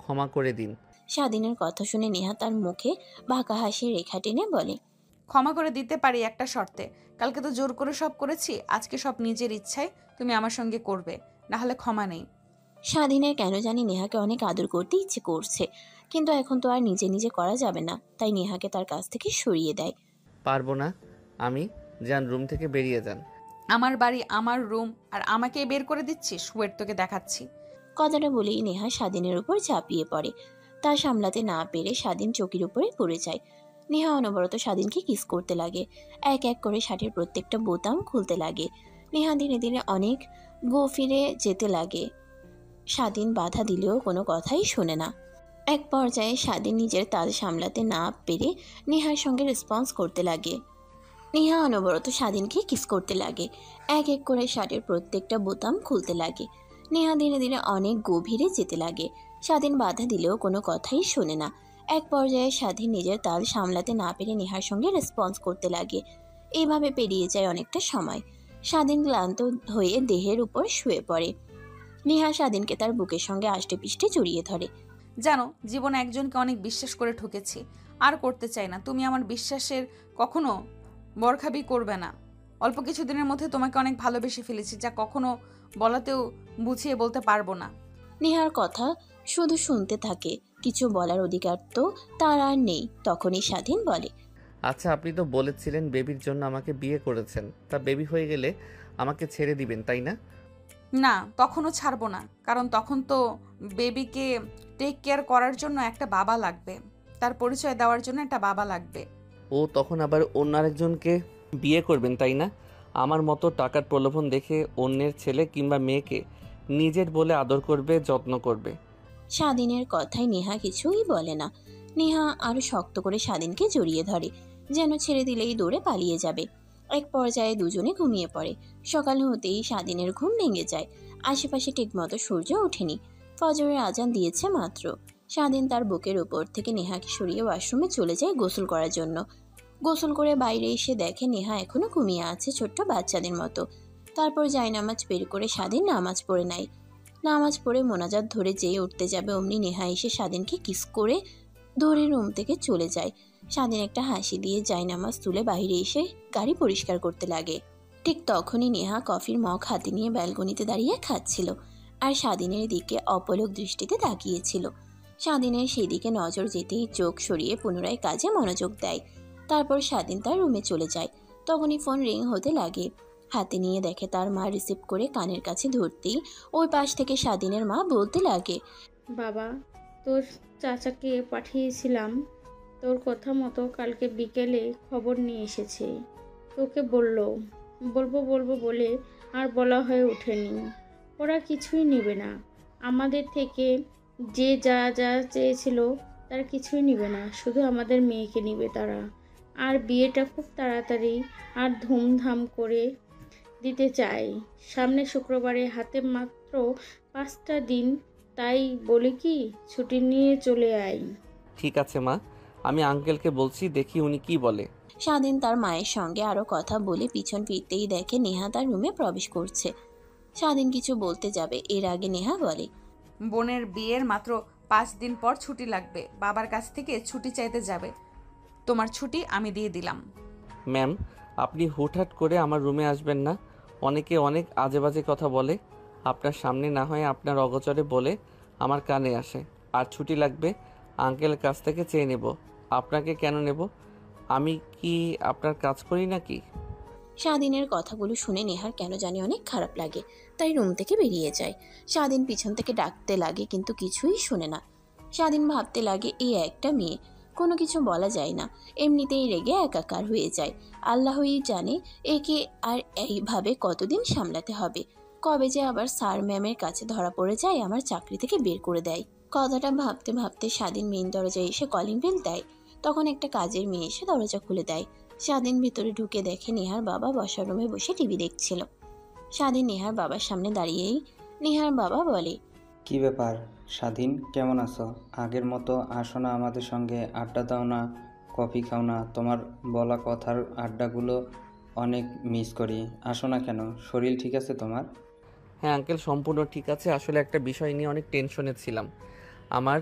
ক্ষমা করে দিন। স্বাধীনের কথা শুনে নেহা তার মুখে বাঁকা হাসির রেখা টেনে বলে, ক্ষমা করে দিতে পারি একটা শর্তে। কালকে তো জোর করে সব করেছি, আজকে সব নিজের ইচ্ছায় তুমি আমার সঙ্গে করবে, না হলে ক্ষমা নেই। স্বাধীনের কেন জানি নেহাকে অনেক আদর করতে ইচ্ছে করছে, কিন্তু এখন তো আর নিজে নিজে করা যাবে না, তাই নেহাকে তার কাছ থেকে সরিয়ে দেয়। পারবো না আমি। যান, রুম থেকে বেরিয়ে যান। আমার বাড়ি, আমার রুম, আর আমাকে বের করে দিচ্ছিস? ওয়েট, তোকে দেখাচ্ছি। কথাটা বলেই নেহা স্বাধীনের উপর ঝাঁপিয়ে পড়ে। তা সামলাতে না পেরে স্বাধীন চৌকির উপরে পড়ে যায়। নেহা অনবরত স্বাধীনকে কিস করতে লাগে, এক এক করে শার্টের প্রত্যেকটা বোতাম খুলতে লাগে। নেহা ধীরে ধীরে অনেক গভীরে যেতে লাগে। স্বাধীন বাধা দিলেও কোনো কথাই শোনে না। এক পর্যায়ে স্বাধীন নিজের তাল সামলাতে না পেরে নেহার সঙ্গে রেসপন্স করতে লাগে। নেহা অনবরত স্বাধীনকে কিস করতে লাগে, এক এক করে শার্টের প্রত্যেকটা বোতাম খুলতে লাগে। নেহা ধীরে ধীরে অনেক গভীরে যেতে লাগে। স্বাধীন বাধা দিলেও কোনো কথাই শোনে না। এক পর্যায়ে স্বাধীন নিজের তাল সামলাতে না পেরে নেহার সঙ্গে রেসপন্স করতে লাগে। এইভাবে পেরিয়ে যায় অনেকটা সময়। স্বাধীন ক্লান্ত হয়ে দেহের উপর শুয়ে পড়ে। নেহা স্বাধীনকে তার বুকের সঙ্গে আষ্টে পিষ্টে জড়িয়ে ধরে। জানো, জীবনে একজনকে অনেক বিশ্বাস করে ঠকেছি, আর করতে চাই না। তুমি আমার বিশ্বাসের কখনো বরখাবি করবে না। অল্প কিছু দিনের মধ্যে তোমাকে অনেক ভালোবেসে ফেলেছি, যা কখনো বলাতেও বুঝিয়ে বলতে পারবো না। নেহার কথা শুধু শুনতে থাকে, কিছু বলার অধিকার তো তার আর নেই। তখনই স্বাধীন বলে, আচ্ছা, আপনি তো বলেছিলেন বেবির জন্য আমাকে বিয়ে করেছেন, তা বেবি হয়ে গেলে আমাকে ছেড়ে দিবেন, তাই না? না, তখনও ছাড়বো না, কারণ তখন তো বেবিকে টেক কেয়ার করার জন্য একটা বাবা লাগবে, তার পরিচয় দেওয়ার জন্য একটা বাবা লাগবে। ও তখন আবার অন্য আরেকজনকে বিয়ে করবেন, তাই না? আমার মতো টাকার প্রলোভন দেখে অন্যের ছেলে কিংবা মেয়েকে নিজের বলে আদর করবে, যত্ন করবে। স্বাধীনের কথায় নেহা কিছুই বলে না। নেহা আরো শক্ত করে স্বাধীনকে জড়িয়ে ধরে, যেন ছেড়ে দিলেই দৌড়ে পালিয়ে যাবে। এক পর্যায়ে দুজনে ঘুমিয়ে পড়ে। সকাল হতেই স্বাধীনের ঘুম ভেঙে যায়। আশেপাশে ঠিকমতো সূর্য ওঠেনি, ফজরের আজান দিয়েছে মাত্র। স্বাধীন তার বুকের উপর থেকে নেহাকে সরিয়ে ওয়াশরুমে চলে যায় গোসল করার জন্য। গোসল করে বাইরে এসে দেখে নেহা এখনো ঘুমিয়ে আছে ছোট্ট বাচ্চাদের মতো। তারপর জায়নামাজ বের করে স্বাধীন নামাজ পড়ে নেয়। নামাজ পড়ে মোনাজাত ধরে যেই উঠতে যাবে অমনি নেহা এসে স্বাধীনকে কিস করে ধরে রুম থেকে চলে যায়। স্বাধীন একটা হাসি দিয়ে জায়নামাজ তুলে বাইরে এসে গাড়ি পরিষ্কার করতে লাগে। ঠিক তখনই নেহা কফির মগ হাতে নিয়ে ব্যালকনিতে দাঁড়িয়ে খাচ্ছিল, আর স্বাধীনের দিকে অপলক দৃষ্টিতে তাকিয়েছিল। স্বাধীনের সেদিকে নজর যেতেই চোখ সরিয়ে পুনরায় কাজে মনোযোগ দেয়। তারপর স্বাধীন তার রুমে চলে যায়। তখনই ফোন রিং হতে লাগে। হাতে নিয়ে দেখে তার মা রিসিভ করে কানের কাছে ধরতেই ওই পাশ থেকে স্বাধীনের মা বলতে লাগে, বাবা, তোর চাচাকে পাঠিয়েছিলাম, তোর কথা মতো কালকে বিকেলে খবর নিয়ে এসেছে। তোকে বলবো বলবো বলে আর বলা হয়ে ওঠেনি। ওরা কিছুই নেবে না, আমাদের থেকে যে যা যা চেয়েছিল তার কিছুই নেবে না, শুধু আমাদের মেয়েকে নেবে তারা। আর বিয়েটা খুব তাড়াতাড়ি আর ধুমধাম করে দিতে চাই। সামনে শুক্রবারে হাতে মাত্র 5টা দিন, তাই বলি কি ছুটি নিয়ে চলে আয়। ঠিক আছে মা, আমি আঙ্কেলকে বলছি, দেখি উনি কি বলে। স্বাধীন তার মায়ের সঙ্গে আরো কথা বলে পিছন ফিরতেই দেখে নেহা তার রুমে প্রবেশ করছে। স্বাধীন কিছু বলতে যাবে, এর আগে নেহা বলে, বোনের বিয়ের মাত্র 5 দিন পর ছুটি লাগবে, বাবার কাছ থেকে ছুটি চাইতে যাবে। তোমার ছুটি আমি দিয়ে দিলাম। ম্যাম, আপনি হুটহাট করে আমার রুমে আসবেন না। অনেকে অনেক আজে বাজে কথা বলে, আপনার সামনে না হয় আপনার অগোচরে বলে আমার কানে আসে। আর ছুটি লাগবে আঙ্কেলের কাছ থেকে চেয়ে নেব। আপনাকে কেন নেব? আমি কি আপনার কাজ করি নাকি? স্বাধীনের কথাগুলো শুনে নেহার কেন জানি অনেক খারাপ লাগে, তাই রুম থেকে বেরিয়ে যায়। স্বাধীন পিছন থেকে ডাকতে লাগে, কিন্তু কিছুই শুনে না। স্বাধীন ভাবতে লাগে, এই একটা মেয়ে, কোনো কিছু বলা যায় না, এমনিতেই রেগে একাকার হয়ে যায়। আল্লাহই জানে একে আর এইভাবে কতদিন সামলাতে হবে। কবে যে আবার স্যার ম্যামের কাছে ধরা পড়ে যায়, আমার চাকরি থেকে বের করে দেয়। কথাটা ভাবতে ভাবতে স্বাধীন মেইন দরজায় এসে কলিং বেল দেয়। তখন একটা কাজের মেয়ে এসে দরজা খুলে দেয়। স্বাধীন ভিতরে ঢুকে দেখে নেহার বাবা বসার রুমে বসে টিভি দেখছিল। স্বাধীন নেহার বাবার সামনে দাঁড়িয়েই নেহার বাবা বলে, কি ব্যাপার স্বাধীন, কেমন আছো? আগের মতো আসো না আমাদের সঙ্গে, আড্ডা দাও না, কফি খাও না? তোমার বলা কথার আড্ডাগুলো অনেক মিস করি। আসো না কেন? শরীর ঠিক আছে তোমার? হ্যাঁ আঙ্কেল, সম্পূর্ণ ঠিক আছে। আসলে একটা বিষয় নিয়ে অনেক টেনশনে ছিলাম। আমার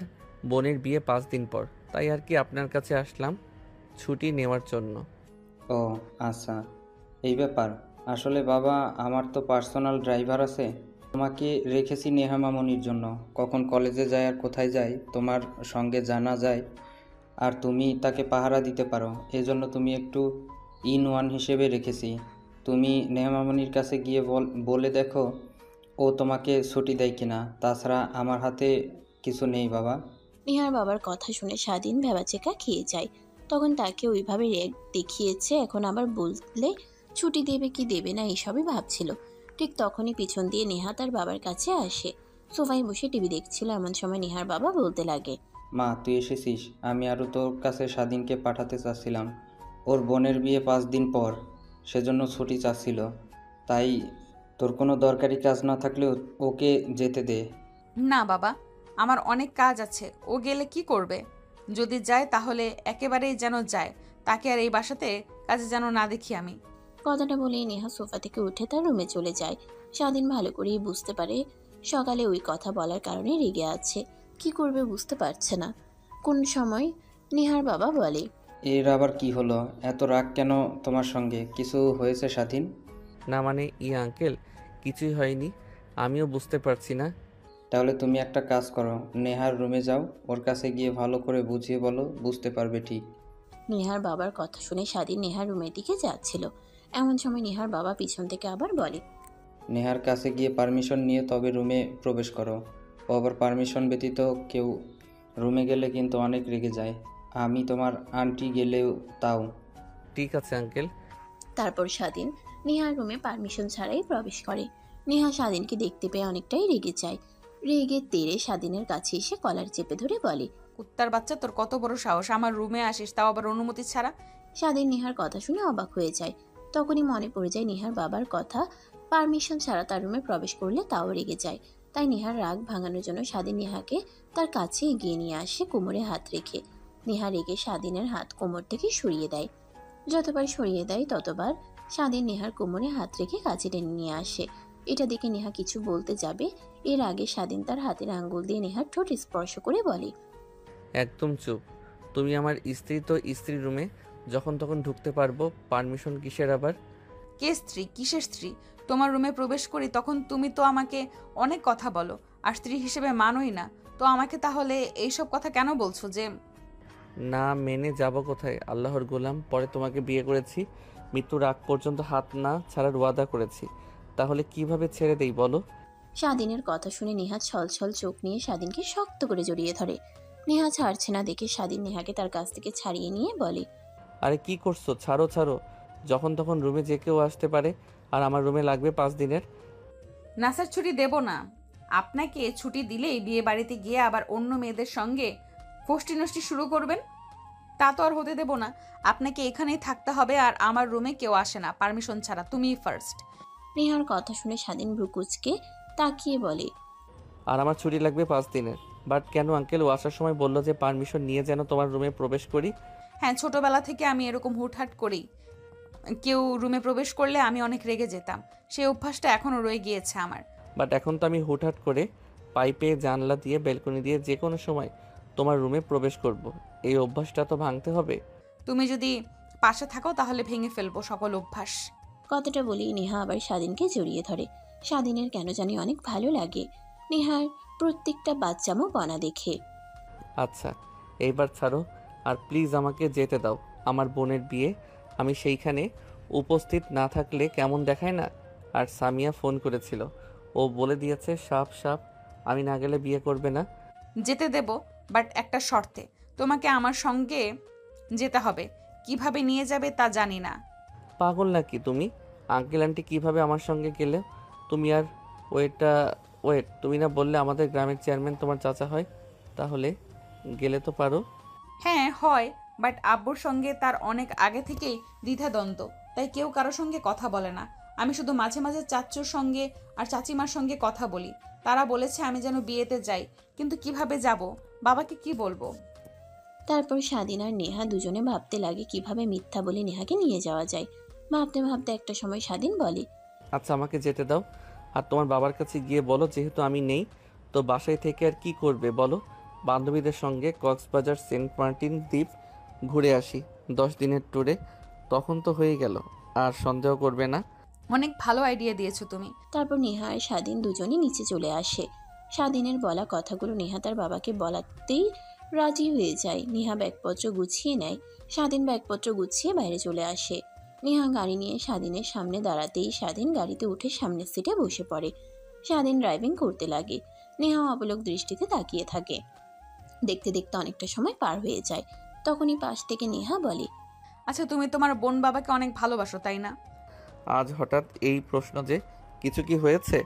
বোনের বিয়ে 5 দিন পর, তাই আর কি আপনার কাছে আসলাম ছুটি নেওয়ার জন্য। ও আচ্ছা, এই ব্যাপার। আসলে বাবা, আমার তো পার্সোনাল ড্রাইভার আছে। তোমাকে রেখেছি নেহা মামনির জন্য। কখন কলেজে যায় আর কোথায় যায় তোমার সঙ্গে জানা যায়, আর তুমি তাকে পাহারা দিতে পারো। এজন্য তুমি একটু ইন ওয়ান হিসেবে রেখেছি। তুমি নেহা মামনির কাছে গিয়ে বলে দেখো ও তোমাকে ছুটি দেয় কিনা। তাছাড়া আমার হাতে কিছু নেই বাবা। নিহার বাবার কথা শুনে স্বাধীন ভ্যাবাচেকা খেয়ে যায়। তখন তাকে ওইভাবে রেগ দেখিয়েছে, এখন আবার বললে ছুটি দেবে কি দেবে না এসবই ভাবছিল। ঠিক তখনই পিছন দিয়ে নেহা তার বাবার কাছে আসে। সোফায় বসে টিভি দেখছিল, এমন সময় নেহার বাবা বলতে লাগে, মা, তুই এসেছিস। আমি আরও তোর কাছে স্বাধীনকে পাঠাতে চাচ্ছিলাম। ওর বোনের বিয়ে 5 দিন পর, সেজন্য ছুটি চাচ্ছিল। তাই তোর কোনো দরকারি কাজ না থাকলেও ওকে যেতে দে। না বাবা, আমার অনেক কাজ আছে। ও গেলে কি করবে? যদি যায় তাহলে একেবারেই যেন যায়, তাকে আর এই বাসাতে কাজে যেন না দেখি আমি। কথাটা বলেই নেহা সোফা থেকে উঠে তার রুমে চলে যায়। স্বাধীন ভালো করেই বুঝতে পারে সকালে ওই কথা বলার কারণে রেগে আছে, কি করবে বুঝতে পারছে না। কোন সময় নেহার বাবা বলে, এর আবার কি হলো? এত রাগ কেন তোমার সঙ্গে? কিছু হয়েছে স্বাধীন? না মানে আঙ্কেল, কিছুই হয়নি। আমিও বুঝতে পারছি না। তাহলে তুমি একটা কাজ করো, নেহার রুমে যাও, ওর কাছে গিয়ে ভালো করে বুঝিয়ে বলো, বুঝতে পারবে ঠিক। নেহার বাবার কথা শুনে স্বাধীন নেহার রুমের দিকে যাচ্ছিল। এমন সময় নেহার বাবা পিছন থেকে আবার বলে, নেহার কাছে গিয়ে পারমিশন নিয়ে তবে রুমে প্রবেশ করো। ও আবার পারমিশন ব্যতীত কেউ রুমে গেলে কিন্তু অনেক রেগে যায়। আমি তোমার আন্টি গেলেও তাও। ঠিক আছে আঙ্কেল। তারপর স্বাধীন নেহার রুমে পারমিশন ছাড়াই প্রবেশ করে। নেহা স্বাধীনকে দেখতে পেয়ে অনেকটাই রেগে যায়। রেগে তেড়ে স্বাধীনের কাছে এসে কলার চেপে ধরে বলে, কুত্তার বাচ্চা, তোর কত বড় সাহস আমার রুমে আসিস, তাও আবার অনুমতি ছাড়া? স্বাধীন নেহার কথা শুনে অবাক হয়ে যায়। তখনই মনে পড়ে যায় নেহার বাবার কথা, পারমিশন ছাড়া তার রুমে প্রবেশ করলে তাও রেগে যায়। তাই নেহার রাগ ভাঙানোর জন্য স্বাধীন নেহাকে তার কাছে এগিয়ে নিয়ে আসে কোমরে হাত রেখে। নেহা রেগে স্বাধীনের হাত কোমর থেকে সরিয়ে দেয়। যতবার সরিয়ে দেয় ততবার স্বাধীন নেহার কোমরে হাত রেখে কাছে টেনে নিয়ে আসে। এটা দেখে নেহা কিছু বলতে যাবে, এর আগে স্বাধীন তার হাতের আঙ্গুল দিয়ে নেহার ঠোঁট স্পর্শ করে বলে, একদম চুপ। তুমি আমার স্ত্রী, তো স্ত্রীর রুমে যখন তখন ঢুকতে পারবো। পারমিশন কিসের আবার? কে স্ত্রী? কিসের স্ত্রী? তোমার রুমে প্রবেশ করি তখন তুমি তো আমাকে অনেক কথা বলো, আর স্ত্রী হিসেবে মানোই না। তো আমাকে তাহলে এইসব কথা কেন বলছো যে? না মেনে যাব কোথায়? আল্লাহর গোলাম, পরে তোমাকে বিয়ে করেছি, মৃত্যুর আগ পর্যন্ত হাত না ছাড়ার ওয়াদা করেছি। তাহলে কিভাবে ছেড়ে দেই বলো? স্বাধীনের কথা শুনে নেহা ছলছল চোখ নিয়ে স্বাধীনকে শক্ত করে জড়িয়ে ধরে। নেহা ছাড়ছে না দেখে স্বাধীন নেহাকে তার কাছ থেকে ছাড়িয়ে নিয়ে বলে, আরে কি করছো? ছাড়ো ছাড়ো। যখন তখন রুমে যে কেউ আসতে পারে, আর আমার রুমে লাগবে 5 দিনের। নাসার ছুটি দেব না। আপনাকে ছুটি দিলেই বিয়ে বাড়িতে গিয়ে আবার অন্য মেয়েদের সঙ্গে ফষ্টি নষ্টি শুরু করবেন, তা তো আর হতে দেব না। আপনাকে এখানেই থাকতে হবে, আর আমার রুমে কেউ আসে না পারমিশন ছাড়া, তুমিই ফার্স্ট। নেহার কথা শুনে স্বাধীন ভ্রুকুচকে তাকিয়ে বলে, আর আমার ছুটি লাগবে 5 দিনের। বাট কেন আঙ্কেল? ও আসার সময় বললো যে পারমিশন নিয়ে যেন তোমার রুমে প্রবেশ করি। হ্যাঁ, ছোটবেলা থেকে আমি এরকম হুটহাট করি। কেউ রুমে প্রবেশ করলে আমি অনেক রেগে যেতাম, সেই অভ্যাসটা এখনও রয়ে গিয়েছে আমার। বাট এখন তো আমি হুটহাট করে পাইপে, জানলা দিয়ে, বেলকনি দিয়ে যে কোনো সময় তোমার রুমে প্রবেশ করব। এই অভ্যাসটা তো ভাঙতে হবে। তুমি যদি পাশে থাকো তাহলে ভেঙে ফেলবো সকল অভ্যাস। কথাটা বলেই নেহা আবার স্বাধীনকে জড়িয়ে ধরে। স্বাধীনের কেন জানি অনেক ভালো লাগে নেহার প্রত্যেকটা বাচ্চামো বনা দেখে। আচ্ছা, এইবার ছাড়ো, আর প্লিজ আমাকে যেতে দাও। আমার বোনের বিয়ে, আমি সেইখানে উপস্থিত না থাকলে কেমন দেখায় না? আর সামিয়া ফোন করেছিল, ও বলে দিয়েছে সাপ সাপ আমি না গেলে বিয়ে করবে না। যেতে দেব, বাট একটা শর্তে। তোমাকে আমার সঙ্গে যেতে হবে। কিভাবে নিয়ে যাবে তা জানি না। পাগল নাকি তুমি? আঙ্কেল আন্টি কিভাবে আমার সঙ্গে গেলে? তুমি আর ওয়েট, তুমি না বললে আমাদের গ্রামের চেয়ারম্যান তোমার চাচা হয়? তাহলে গেলে তো পারো। হ্যাঁ হয়, বাট আব্বুর সঙ্গে তার অনেক আগে থেকেই দ্বিধাদ্বন্দ্ব, তাই কেউ কারোর সঙ্গে কথা বলে না। আমি শুধু মাঝে মাঝে চাচ্চুর সঙ্গে আর চাচিমার সঙ্গে কথা বলি। তারা বলেছে আমি যেন বিয়েতে যাই, কিন্তু কিভাবে যাব, বাবাকে কি বলবো? তারপর স্বাধীন আর নেহা দুজনে ভাবতে লাগে কিভাবে মিথ্যা বলে নেহাকে নিয়ে যাওয়া যায়। ভাবতে ভাবতে একটা সময় স্বাধীন বলে, আচ্ছা আমাকে যেতে দাও। আর তোমার বাবার কাছে গিয়ে বলো যেহেতু আমি নেই, তো বাসায় থেকে আর কি করবে বলো? বান্ধবীদের সঙ্গে কক্সবাজার সেন্ট মার্টিন দ্বীপ ঘুরে আসি 10 দিনের ট্যুরে। তখন তো হয়ে গেল, আর সন্দেহ করবে না। অনেক ভালো আইডিয়া দিয়েছো তুমি। তারপর নেহা আর স্বাধীন দুজনে নিচে চলে আসে। স্বাধীনের বলা কথাগুলো নেহা তার বাবাকে বলাতেই রাজি হয়ে যায়। নেহা ব্যাগপত্র গুছিয়ে নেয়। স্বাধীন ব্যাগপত্র গুছিয়ে বাইরে চলে আসে। নেহা গাড়ি নিয়ে স্বাধীনের সামনে দাঁড়াতেই স্বাধীন গাড়িতে উঠে সামনের সিটে বসে পড়ে। স্বাধীন ড্রাইভিং করতে লাগে। নেহা অপলক দৃষ্টিতে তাকিয়ে থাকে। দেখতে দেখতে অনেকটা সময় পার হয়ে যায়। তখনই পাশ থেকে নেহা বলে, আচ্ছা, তুমি তোমার বোন বাবাকে অনেক ভালোবাসো, তাই না? আজ হঠাৎ এই প্রশ্ন যে, কিছু কি হয়েছে?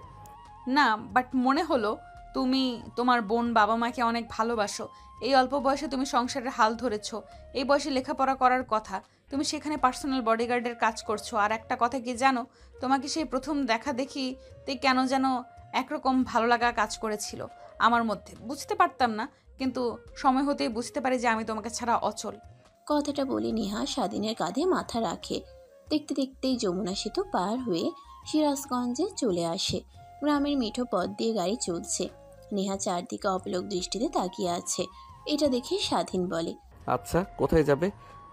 না, বাট মনে হলো তুমি তোমার বোন বাবা মাকে অনেক ভালোবাসো। এই অল্প বয়সে তুমি সংসারের হাল ধরেছো। এই বয়সে লেখাপড়া করার কথা, তুমি সেখানে পার্সোনাল বডিগার্ডের কাজ করছো। আর একটা কথা কি জানো, তোমাকে সেই প্রথম দেখা দেখিতে কেন যেন একরকম ভালো লাগা কাজ করেছিল আমার মধ্যে। বুঝতে পারতাম না, কিন্তু সময় হতেই বুঝতে পারি যে আমি তোমাকে ছাড়া অচল। কথাটা বলে নেহা স্বাধীনের কাঁধে মাথা রাখে। দেখতে দেখতেই যমুনা সেতু পার হয়ে সিরাজগঞ্জে চলে আসে। গ্রামের মিঠো পথ দিয়ে গাড়ি চলছে। নেহা চারদিকে অপলক দৃষ্টিতে তাকিয়ে আছে। এটা দেখে স্বাধীন বলে, আচ্ছা, কোথায় যাবে?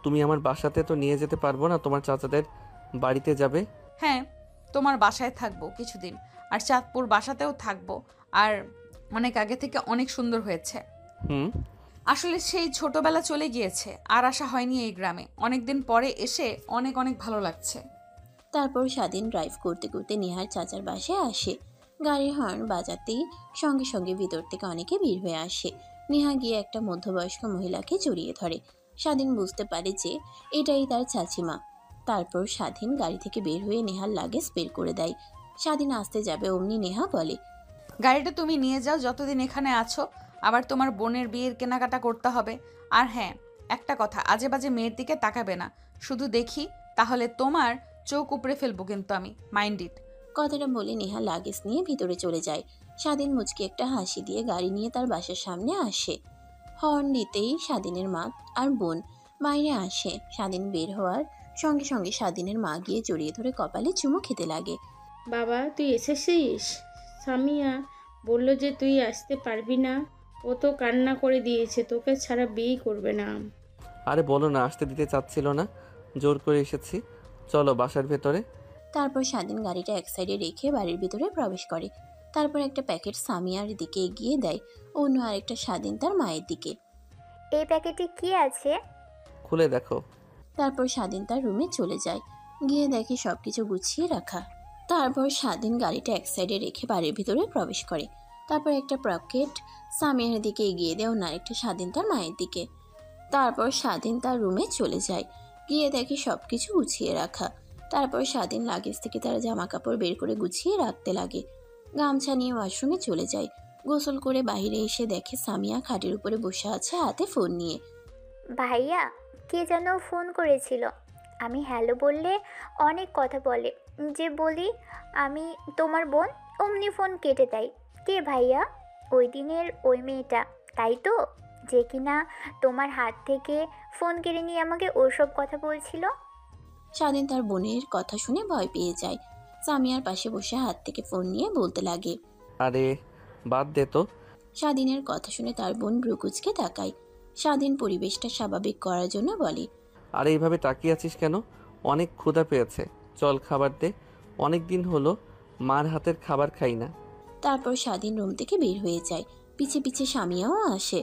তুমি আমার বাসাতে তো নিয়ে যেতে পারবো না, তোমার চাচাদের বাড়িতে যাবে? হ্যাঁ, তোমার বাসায় থাকবো কিছুদিন, আর চাঁদপুর বাসাতেও থাকবো। আর অনেক আগে থেকে অনেক সুন্দর হয়েছে। হুম। আসলে সেই ছোটবেলা চলে গিয়েছে, আর আসা হয়নি এই গ্রামে। অনেকদিন পরে এসে অনেক অনেক ভালো লাগছে। তারপর স্বাধীন ড্রাইভ করতে করতে নেহার চাচার বাসায় আসে। গাড়ির হর্ন বাজাতেই সঙ্গে সঙ্গে ভিতর থেকে অনেকে বের হয়ে আসে। নেহা গিয়ে একটা মধ্যবয়স্ক মহিলাকে জড়িয়ে ধরে। স্বাধীন বুঝতে পারে যে এটাই তার চাচিমা। তারপর স্বাধীন গাড়ি থেকে বের হয়ে নেহার লাগেজ বের করে দেয়। স্বাধীন আসতে যাবে অমনি নেহা বলে, গাড়িটা তুমি নিয়ে যাও যতদিন এখানে আছো। আবার তোমার বোনের বিয়ের কেনাকাটা করতে হবে। আর হ্যাঁ, একটা কথা, আজে বাজে মেয়ের দিকে তাকাবে না। শুধু দেখি তাহলে তোমার চোখ উপড়ে ফেলবো কিন্তু আমি। Mind it. কথাটা বলে নেহা লাগেজ নিয়ে ভিতরে চলে যায়। স্বাধীন মুচকি একটা হাসি দিয়ে গাড়ি নিয়ে তার বাসার সামনে আসে। হর্ন দিতেই স্বাধীনের মা আর বোন বাইরে আসে। স্বাধীন বের হওয়ার সঙ্গে সঙ্গে স্বাধীনের মা গিয়ে জড়িয়ে ধরে কপালে চুমু খেতে লাগে। বাবা, তুই এসেছিস? সামিয়া বলল যে তুই আসতে পারবি না। ও তো কান্না করে দিয়েছে, তোকে ছাড়া বিয়ে করবে না। আরে বলো না, আসতে দিতে চাচ্ছিল না, জোর করে এসেছি। চলো বাসার ভেতরে। তারপর স্বাধীন গাড়িটা এক সাইডে রেখে বাড়ির ভিতরে প্রবেশ করে। তারপর একটা প্যাকেট সামিয়ার দিকে এগিয়ে দেয়, অন্য আরেকটা স্বাধীন তার মায়ের দিকে। এই প্যাকেটে কি আছে? খুলে দেখো। তারপর স্বাধীন তার রুমে চলে যায়। গিয়ে দেখে সবকিছু গুছিয়ে রাখা। তারপর স্বাধীন গাড়িটা এক সাইডে রেখে বাড়ির ভিতরে প্রবেশ করে। তারপর একটা প্যাকেট সামিয়ার দিকে এগিয়ে দেয়, অন্য আরেকটা স্বাধীন তার মায়ের দিকে। তারপর স্বাধীন তার রুমে চলে যায়। গিয়ে দেখে সবকিছু গুছিয়ে রাখা। তারপর স্বাধীন লাগেজ থেকে তার জামা কাপড় বের করে গুছিয়ে রাখতে লাগে। গামছা নিয়ে ওয়াশরুমে চলে যায়। গোসল করে বাইরে এসে দেখে সামিয়া খাটের উপরে বসে আছে, হাতে ফোন নিয়ে। ভাইয়া, কে যেন ফোন করেছিল। আমি হ্যালো বললে অনেক কথা বলে। যে বলি আমি তোমার বোন, অমনি ফোন কেটে দেয়। কে ভাইয়া? ওই দিনের ওই মেয়েটা, তাই তো? যে কিনা তোমার হাত থেকে ফোন কেড়ে নিয়ে আমাকে ওসব কথা বলছিল। স্বাধীন তার বোনের কথা শুনে ভয় পেয়ে যায়। সামিয়ার পাশে বসে হাত থেকে ফোন নিয়ে বলতে লাগে, আরে বাদ দে তো। স্বাধীনের কথা শুনে তার বোন ব্রুকুচকে তাকায়। স্বাধীন পরিবেশটা স্বাভাবিক করার জন্য বলে, আরে এইভাবে তাকিয়ে আছিস কেন? অনেক ক্ষুধা পেয়েছে, চল খাবার দে। অনেক দিন হলো মার হাতের খাবার খাই না। তারপর স্বাধীন রুম থেকে বের হয়ে যায়। পিছে পিছে স্বামীও আসে।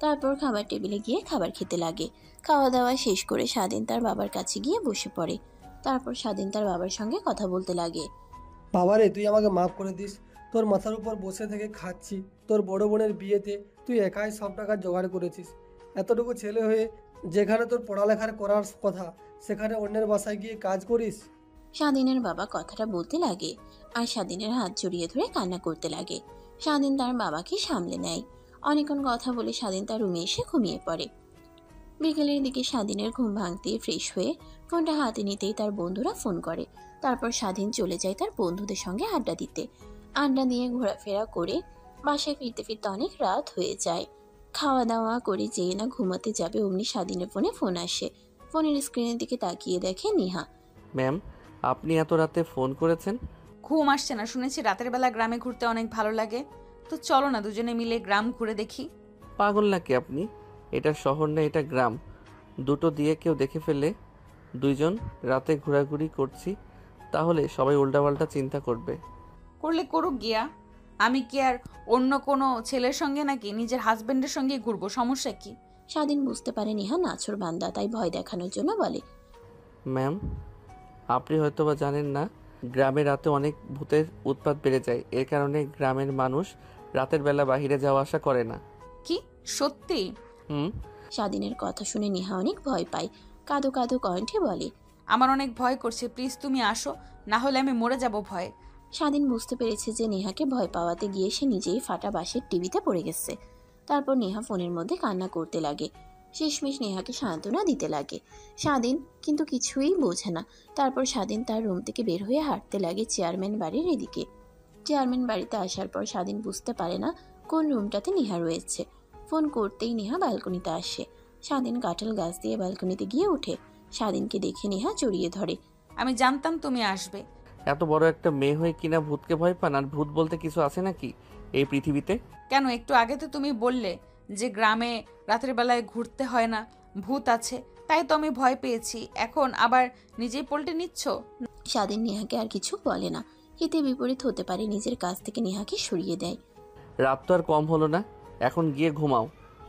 তারপর খাবার টেবিলে গিয়ে খাবার খেতে লাগে। খাওয়া দাওয়া শেষ করে স্বাধীন তার বাবার কাছে গিয়ে বসে পড়ে। তারপর স্বাধীন তার বাবার সঙ্গে কথা বলতে লাগে। বাবারে, তুই আমাকে মাফ করে দিস। তোর মাথার উপর বসে থেকে খাচ্ছি। তোর বড় বোনের বিয়েতে তুই একাই সব টাকা জোগাড় করেছিস। এতটুকু ছেলে হয়ে যেখানে তোর পড়ালেখার করার কথা, সেখানে অন্যের বাসায় গিয়ে কাজ করিস। স্বাধীনের বাবা কথাটা বলতে লাগে আর স্বাধীনের হাত জড়িয়ে ধরে কান্না করতে লাগে। স্বাধীন তার বাবাকে সামলে নেয়। অনেকক্ষণ কথা বলে স্বাধীন তার রুমে এসে ঘুমিয়ে পড়ে। বিকেলের দিকে স্বাধীনের ঘুম ভাঙতে ফ্রেশ হয়ে ফোনটা হাতে নিতেই তার বন্ধুরা ফোন করে। তারপর স্বাধীন চলে যায় তার বন্ধুদের সঙ্গে আড্ডা দিতে। আড্ডা দিয়ে ঘোরাফেরা করে বাসায় ফিরতে ফিরতে অনেক রাত হয়ে যায়। খাওয়া দাওয়া করে যেয়ে না ঘুমাতে যাবে অমনি স্বাধীনের ফোনে ফোন আসে। ফোনের স্ক্রিনের দিকে তাকিয়ে দেখে নেহা। ম্যাম, আপনি এত রাতে ফোন করেছেন? ঘুম আসছে না, শুনেছি রাতের বেলা গ্রামে ঘুরতে অনেক ভালো লাগে। তো চলো না দুজনে মিলে গ্রাম ঘুরে দেখি। পাগল নাকি আপনি? এটা শহর না, এটা গ্রাম। দুটো দিয়ে কেউ দেখে ফেললে দুইজন রাতে ঘোরাঘুরি করছি, তাহলে সবাই উল্টাপাল্টা চিন্তা করবে। করলে করুক গিয়া, আমি কি আর অন্য কোনো ছেলের সঙ্গে নাকি নিজের হাজবেন্ডের সঙ্গে ঘুরবো? সমস্যা কি? স্বাধীন বুঝতে পারে নেহা নাছর বান্দা, তাই ভয় দেখানোর জন্য বলে, ম্যাম, আপনি হয়তোবা জানেন না, গ্রামে রাতে অনেক ভূতের উৎপাত বেড়ে যায়। এর কারণে গ্রামের মানুষ রাতের বেলা বাইরে যাওয়া আসা করে না। কি সত্যি? হুম। স্বাধীনের কথা শুনে নেহা অনেক ভয় পায়, কাঁদো কাঁদো কণ্ঠে বলে। আমার অনেক ভয় করছে, প্লিজ তুমি আসো, না হলে আমি মরে যাব ভয়ে। স্বাধীন বুঝতে পেরেছে যে নেহাকে ভয় পাওয়াতে গিয়ে সে নিজেই ফাটা বাঁশের টিভিতে পড়ে গেছে। তারপর নেহা ফোনের মধ্যে কান্না করতে লাগে, শেষমেশ নেহাকে সান্ত্বনা দিতে লাগে। স্বাধীন কিন্তু কিছুই বোঝে না। তারপর স্বাধীন তার রুম থেকে বের হয়ে হাঁটতে লাগে চেয়ারম্যান বাড়ির এদিকে। চেয়ারম্যান বাড়িতে আসার পর স্বাধীন বুঝতে পারে না কোন রুমটাতে নেহা রয়েছে। ফোন করতেই নেহা ব্যালকনিতে আসে। স্বাধীন কাঁঠাল গাছ দিয়ে ব্যালকনিতে গিয়ে ওঠে। স্বাধীনকে দেখে নেহা জড়িয়ে ধরে। আমি জানতাম তুমি আসবে। এত বড় একটা মেয়ে হয়ে কিনা ভূতকে ভয় পান? আর ভূত বলতে কিছু আছে নাকি এই পৃথিবীতে? কেন? একটু আগে তো তুমি বললে যে গ্রামে রাতের বেলায় ঘুরতে হয় না, ভূত আছে, তাই তো আমি ভয় পেয়েছি। এখন আবার নিজেই পল্টে নিচ্ছ। স্বাধীন নেহাকে আর কিছু বলে না। হিতে বিপরীত হতে পারে নিজের কাছ থেকে নেহাকে সরিয়ে দেয়। রাত তো আর কম হলো না, এখন গিয়ে ঘুমাও,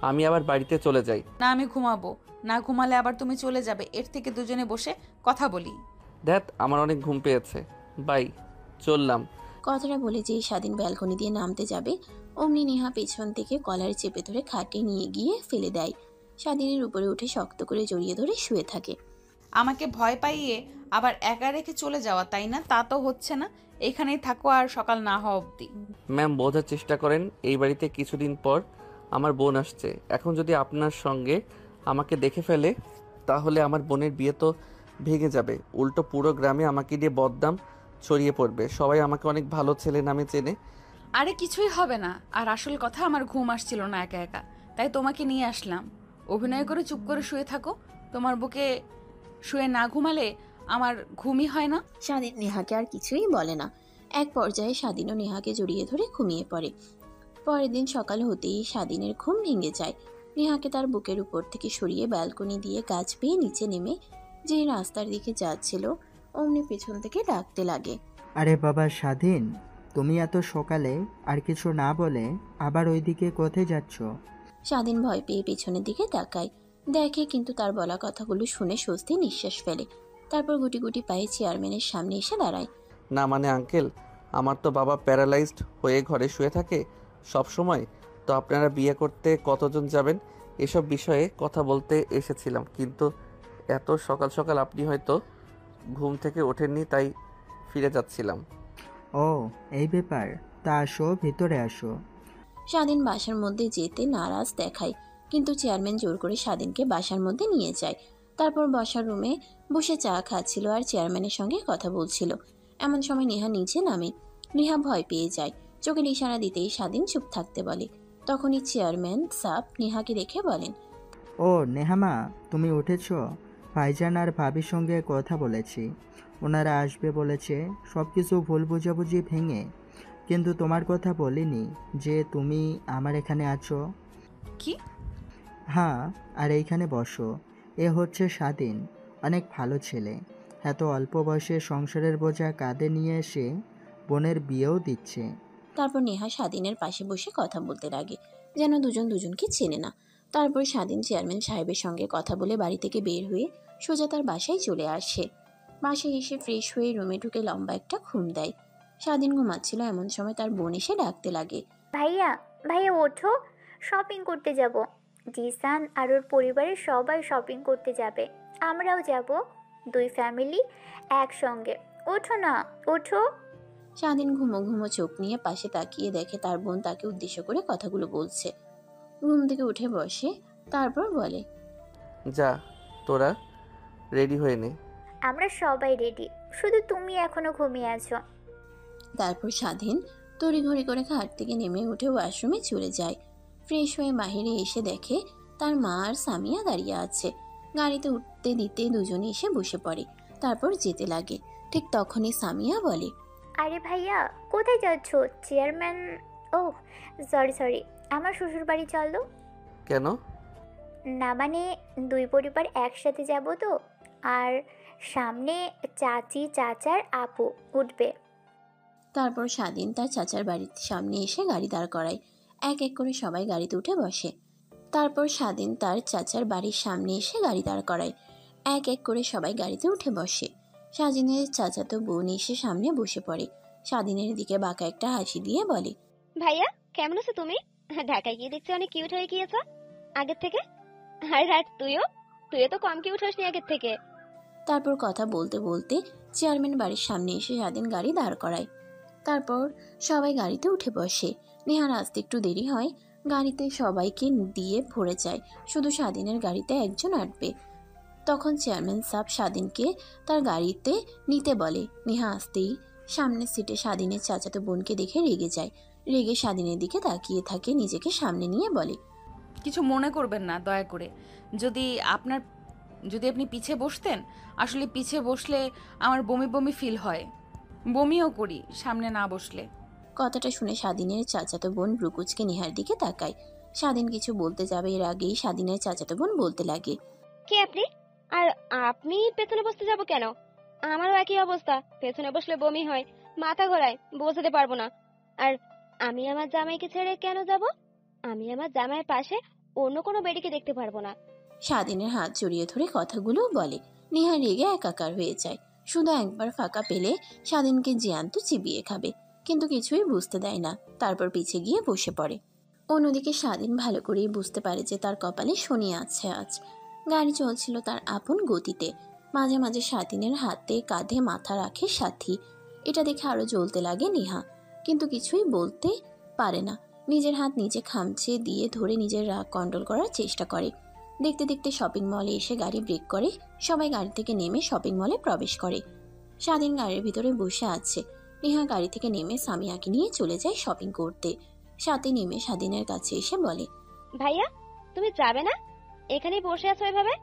আমি আবার বাড়িতে চলে যাই। না, আমি ঘুমাবো না, ঘুমালে আবার তুমি চলে যাবে। এর থেকে দুজনে বসে কথা বলি। ধ্যাত, আমার অনেক ঘুম পেয়েছে, বাই, চললাম। কথাটা বলে যেই স্বাধীন ব্যালকনি দিয়ে নামতে যাবে, অমনি নেহা পেছন থেকে কলার চেপে ধরে খাটে নিয়ে গিয়ে ফেলে দেয়। স্বাধীনের উপরে উঠে শক্ত করে জড়িয়ে ধরে শুয়ে থাকে। আমাকে ভয় পাইয়ে আবার একা রেখে চলে যাওয়া, তাই না? তা তো হচ্ছে না। এখানেই থাকো আর সকাল না হওয়া অবধি। ম্যাম, বোঝার চেষ্টা করেন, এই বাড়িতে কিছুদিন পর আমার বোন আসছে। এখন যদি আপনার সঙ্গে আমাকে দেখে ফেলে, তাহলে আমার বোনের বিয়ে তো ভেঙে যাবে। উল্টো পুরো গ্রামে আমাকে দিয়ে বদনাম ছড়িয়ে পড়বে, সবাই আমাকে অনেক ভালো ছেলে নামে চেনে। আরে কিছুই হবে না। আর আসল কথা, আমার ঘুম আসছিল না একা একা, তাই তোমাকে নিয়ে আসলাম। অভিনয় করে চুপ করে শুয়ে থাকো। তোমার বুকে শুয়ে না ঘুমালে আমার ঘুমই হয় না। স্বাধীন নেহাকে আর কিছুই বলে না। এক পর্যায়ে স্বাধীনও নেহাকে জড়িয়ে ধরে ঘুমিয়ে পড়ে। পরের দিন সকাল হতেই স্বাধীনের ঘুম ভেঙে যায়। নেহাকে তার বুকের উপর থেকে সরিয়ে ব্যালকনি দিয়ে গাছ পেয়ে নিচে নেমে যে রাস্তার দিকে যাচ্ছিল, অমনি পেছন থেকে ডাকতে লাগে। আরে বাবা স্বাধীন, তুমি এত সকালে আর কিছু না বলে আবার ওইদিকে কোথায় যাচ্ছ? স্বাধীন ভয় পেয়ে পেছনের দিকে তাকায়, দেখে কিন্তু তার বলা কথাগুলো শুনে স্বস্তি নিঃশ্বাস ফেলে। তারপর গুটি গুটি পায়ে চেয়ারম্যানের সামনে এসে দাঁড়ায়। না মানে আঙ্কেল, আমার তো বাবা প্যারালাইজড হয়ে ঘরে শুয়ে থাকে সব সময়। তো আপনারা বিয়ে করতে কতজন যাবেন, এসব বিষয়ে কথা বলতে এসেছিলাম। কিন্তু এত সকাল সকাল আপনি হয়তো ঘুম থেকে ওঠেননি, তাই ফিরে যাচ্ছিলাম। ও এই ব্যাপার, তা আসো ভিতরে আসো। স্বাধীন বাসার মধ্যে যেতে নারাজ দেখায়, কিন্তু চেয়ারম্যান জোর করে স্বাধীনকে বাসার মধ্যে নিয়ে যায়। তারপর বসার রুমে বসে চা খাচ্ছিল আর চেয়ারম্যানের সঙ্গে কথা বলছিল। এমন সময় নেহা নিচে নামে। নেহা ভয় পেয়ে যায়, চোখের ইশারা দিতেই স্বাধীন চুপ থাকতে বলে। তখনই চেয়ারম্যান সাপ নেহাকে দেখে বলেন, ও নেহামা, তুমি উঠেছ? ভাইজান আর ভাবির সঙ্গে কথা বলেছি, ওনারা আসবে বলেছে। সব কিছু ভুল বুঝাবুঝি ভেঙে, কিন্তু তোমার কথা বলিনি যে তুমি আমার এখানে আছো। কি? হ্যাঁ, আর এইখানে বসো। এ হচ্ছে স্বাধীন, অনেক ভালো ছেলে। এত অল্প বয়সে সংসারের বোঝা কাঁধে নিয়ে এসে বোনের বিয়েও দিচ্ছে। তারপর নেহা স্বাধীনের পাশে বসে কথা বলতে লাগে, যেন দুজন দুজনকে চেনে না। তারপর স্বাধীন চেয়ারম্যান সাহেবের সঙ্গে কথা বলে বাড়ি থেকে বের হয়ে সোজা তার বাসায় চলে আসে। বাসায় এসে ফ্রেশ হয়ে রুমে ঢুকে লম্বা একটা ঘুম দেয়। স্বাধীন ঘুমাচ্ছিল, এমন সময় তার বোন এসে ডাকতে লাগে, ভাইয়া ভাইয়া ওঠো, শপিং করতে যাব। জিসান আর ওর পরিবারের সবাই শপিং করতে যাবে, আমরাও যাব, দুই ফ্যামিলি একসঙ্গে। ওঠো না, ওঠো। স্বাধীন ঘুমো ঘুমো চোখ নিয়ে পাশে তাকিয়ে দেখে তার বোন তাকে উদ্দেশ্য করে কথাগুলো বলছে। ঘুম থেকে উঠে বসে, তারপর বলে, যা, তোরা রেডি হয়ে নে। আমরা সবাই রেডি, শুধু তুমি এখনো ঘুমিয়ে আছো। তারপর স্বাধীন তড়িঘড়ি করে খাট থেকে নেমে উঠে ওয়াশরুমে চলে যায়। ফ্রেশ হয়ে বাহিরে এসে দেখে তার মা আর সামিয়া দাঁড়িয়ে আছে। গাড়িতে উঠতে দিতে দুজনে এসে বসে পড়ে, তারপর যেতে লাগে। ঠিক তখনই সামিয়া বলে, আরে ভাইয়া কোথায় যাচ্ছ? চেয়ারম্যান, ও সরি, আমার শ্বশুর বাড়ি চলো। কেন? না মানে দুই পরিবার একসাথে যাব তো, আর সামনে চাচি চাচার আপু উঠবে। তারপর স্বাধীন তার চাচার বাড়ির সামনে এসে গাড়ি দাঁড় করায়। এক এক করে সবাই গাড়িতে উঠে বসে। তারপর স্বাধীন তার চাচার বাড়ির সামনে এসে গাড়ি দাঁড় করায়। এক এক করে সবাই গাড়িতে উঠে বসে। স্বাধীনের চাচাতো বোন এসে সামনে বসে পড়ে। স্বাধীনের দিকে বাঁকা একটা হাসি দিয়ে বলে, ভাইয়া কেমন আছো তুমি? ঢাকায় গিয়ে দেখছি অনেক কিউট হয়ে গিয়েছো আগের থেকে। আর রাত তুইও তো কম কিউট হসনি আগের থেকে। তারপর কথা বলতে বলতে চেয়ারম্যান বাড়ির সামনে এসে স্বাধীন গাড়ি দাঁড় করায়। তারপর সবাই গাড়িতে উঠে বসে। নেহার আসতে একটু দেরি হয়। গাড়িতে সবাইকে দিয়ে ভরে যায়, শুধু স্বাধীনের গাড়িতে একজন আটবে। তখন চেয়ারম্যান সাহেব স্বাধীনকে তার গাড়িতে নিতে বলে। নেহা আসতেই সামনের সিটে স্বাধীনের চাচাতো বোনকে দেখে রেগে যায়। রেগে স্বাধীনের দিকে তাকিয়ে থাকে, নিজেকে সামনে নিয়ে বলে, কিছু মনে করবেন না দয়া করে। যদি আপনি পিছে বসতেন, আসলে পিছে বসলে আমার বমি বমি ফিল হয়, বমিও করি সামনে না বসলে। কথাটা শুনে স্বাধীনের চাচাতো বোন ব্রুকুচকে নেহার দিকে তাকায়। স্বাধীন কিছু বলতে যাবে, এর আগেই স্বাধীনের চাচাতো বোন বলতে লাগে, কে আপনি? আর আপনি পেছনে বসতে যাব কেন? আমারও একই অবস্থা, পেছনে বসলে বমি হয়, মাথা ঘোরায়, বোঝাতে পারবো না। আর আমি আমার জামাইকে ছেড়ে কেন যাব? আমি আমার জামাইয়ের পাশে অন্য কোনো বেডিকে দেখতে পারবো না। স্বাধীনের হাত জড়িয়ে ধরে কথাগুলো বলে। নেহা রেগে একাকার হয়ে যায়। শুধু একবার ফাঁকা পেলে স্বাধীনকে জ্যান্ত চিবিয়ে খাবে, কিন্তু কিছুই বুঝতে দেয় না। তারপর পিছে গিয়ে বসে পড়ে। অন্যদিকে স্বাধীন ভালো করেই বুঝতে পারে যে তার কপালে শনি আছে আজ। গাড়ি চলছিল তার আপন গতিতে। মাঝে মাঝে স্বাধীনের হাতে কাঁধে মাথা রাখে সাথী। এটা দেখে আরো জ্বলতে লাগে নেহা, কিন্তু কিছুই বলতে পারে না। নিজের হাত নিজে খামচে দিয়ে ধরে নিজের রাগ কন্ট্রোল করার চেষ্টা করে। দেখতে দেখতে শপিং মলে এসে গাড়ি ব্রেক করে। সবাই গাড়ি থেকে নেমে শপিং মলে প্রবেশ করে। স্বাধীন গাড়ির ভিতরে বসে আছে। নেহা গাড়ি থেকে নেমে সামিয়াকে নিয়ে চলে যায় শপিং করতে। সাথে নেমে স্বাধীনের কাছে এসে বলে, ভাইয়া তুমি যাবে না? এখানেই বসে আছো এভাবে?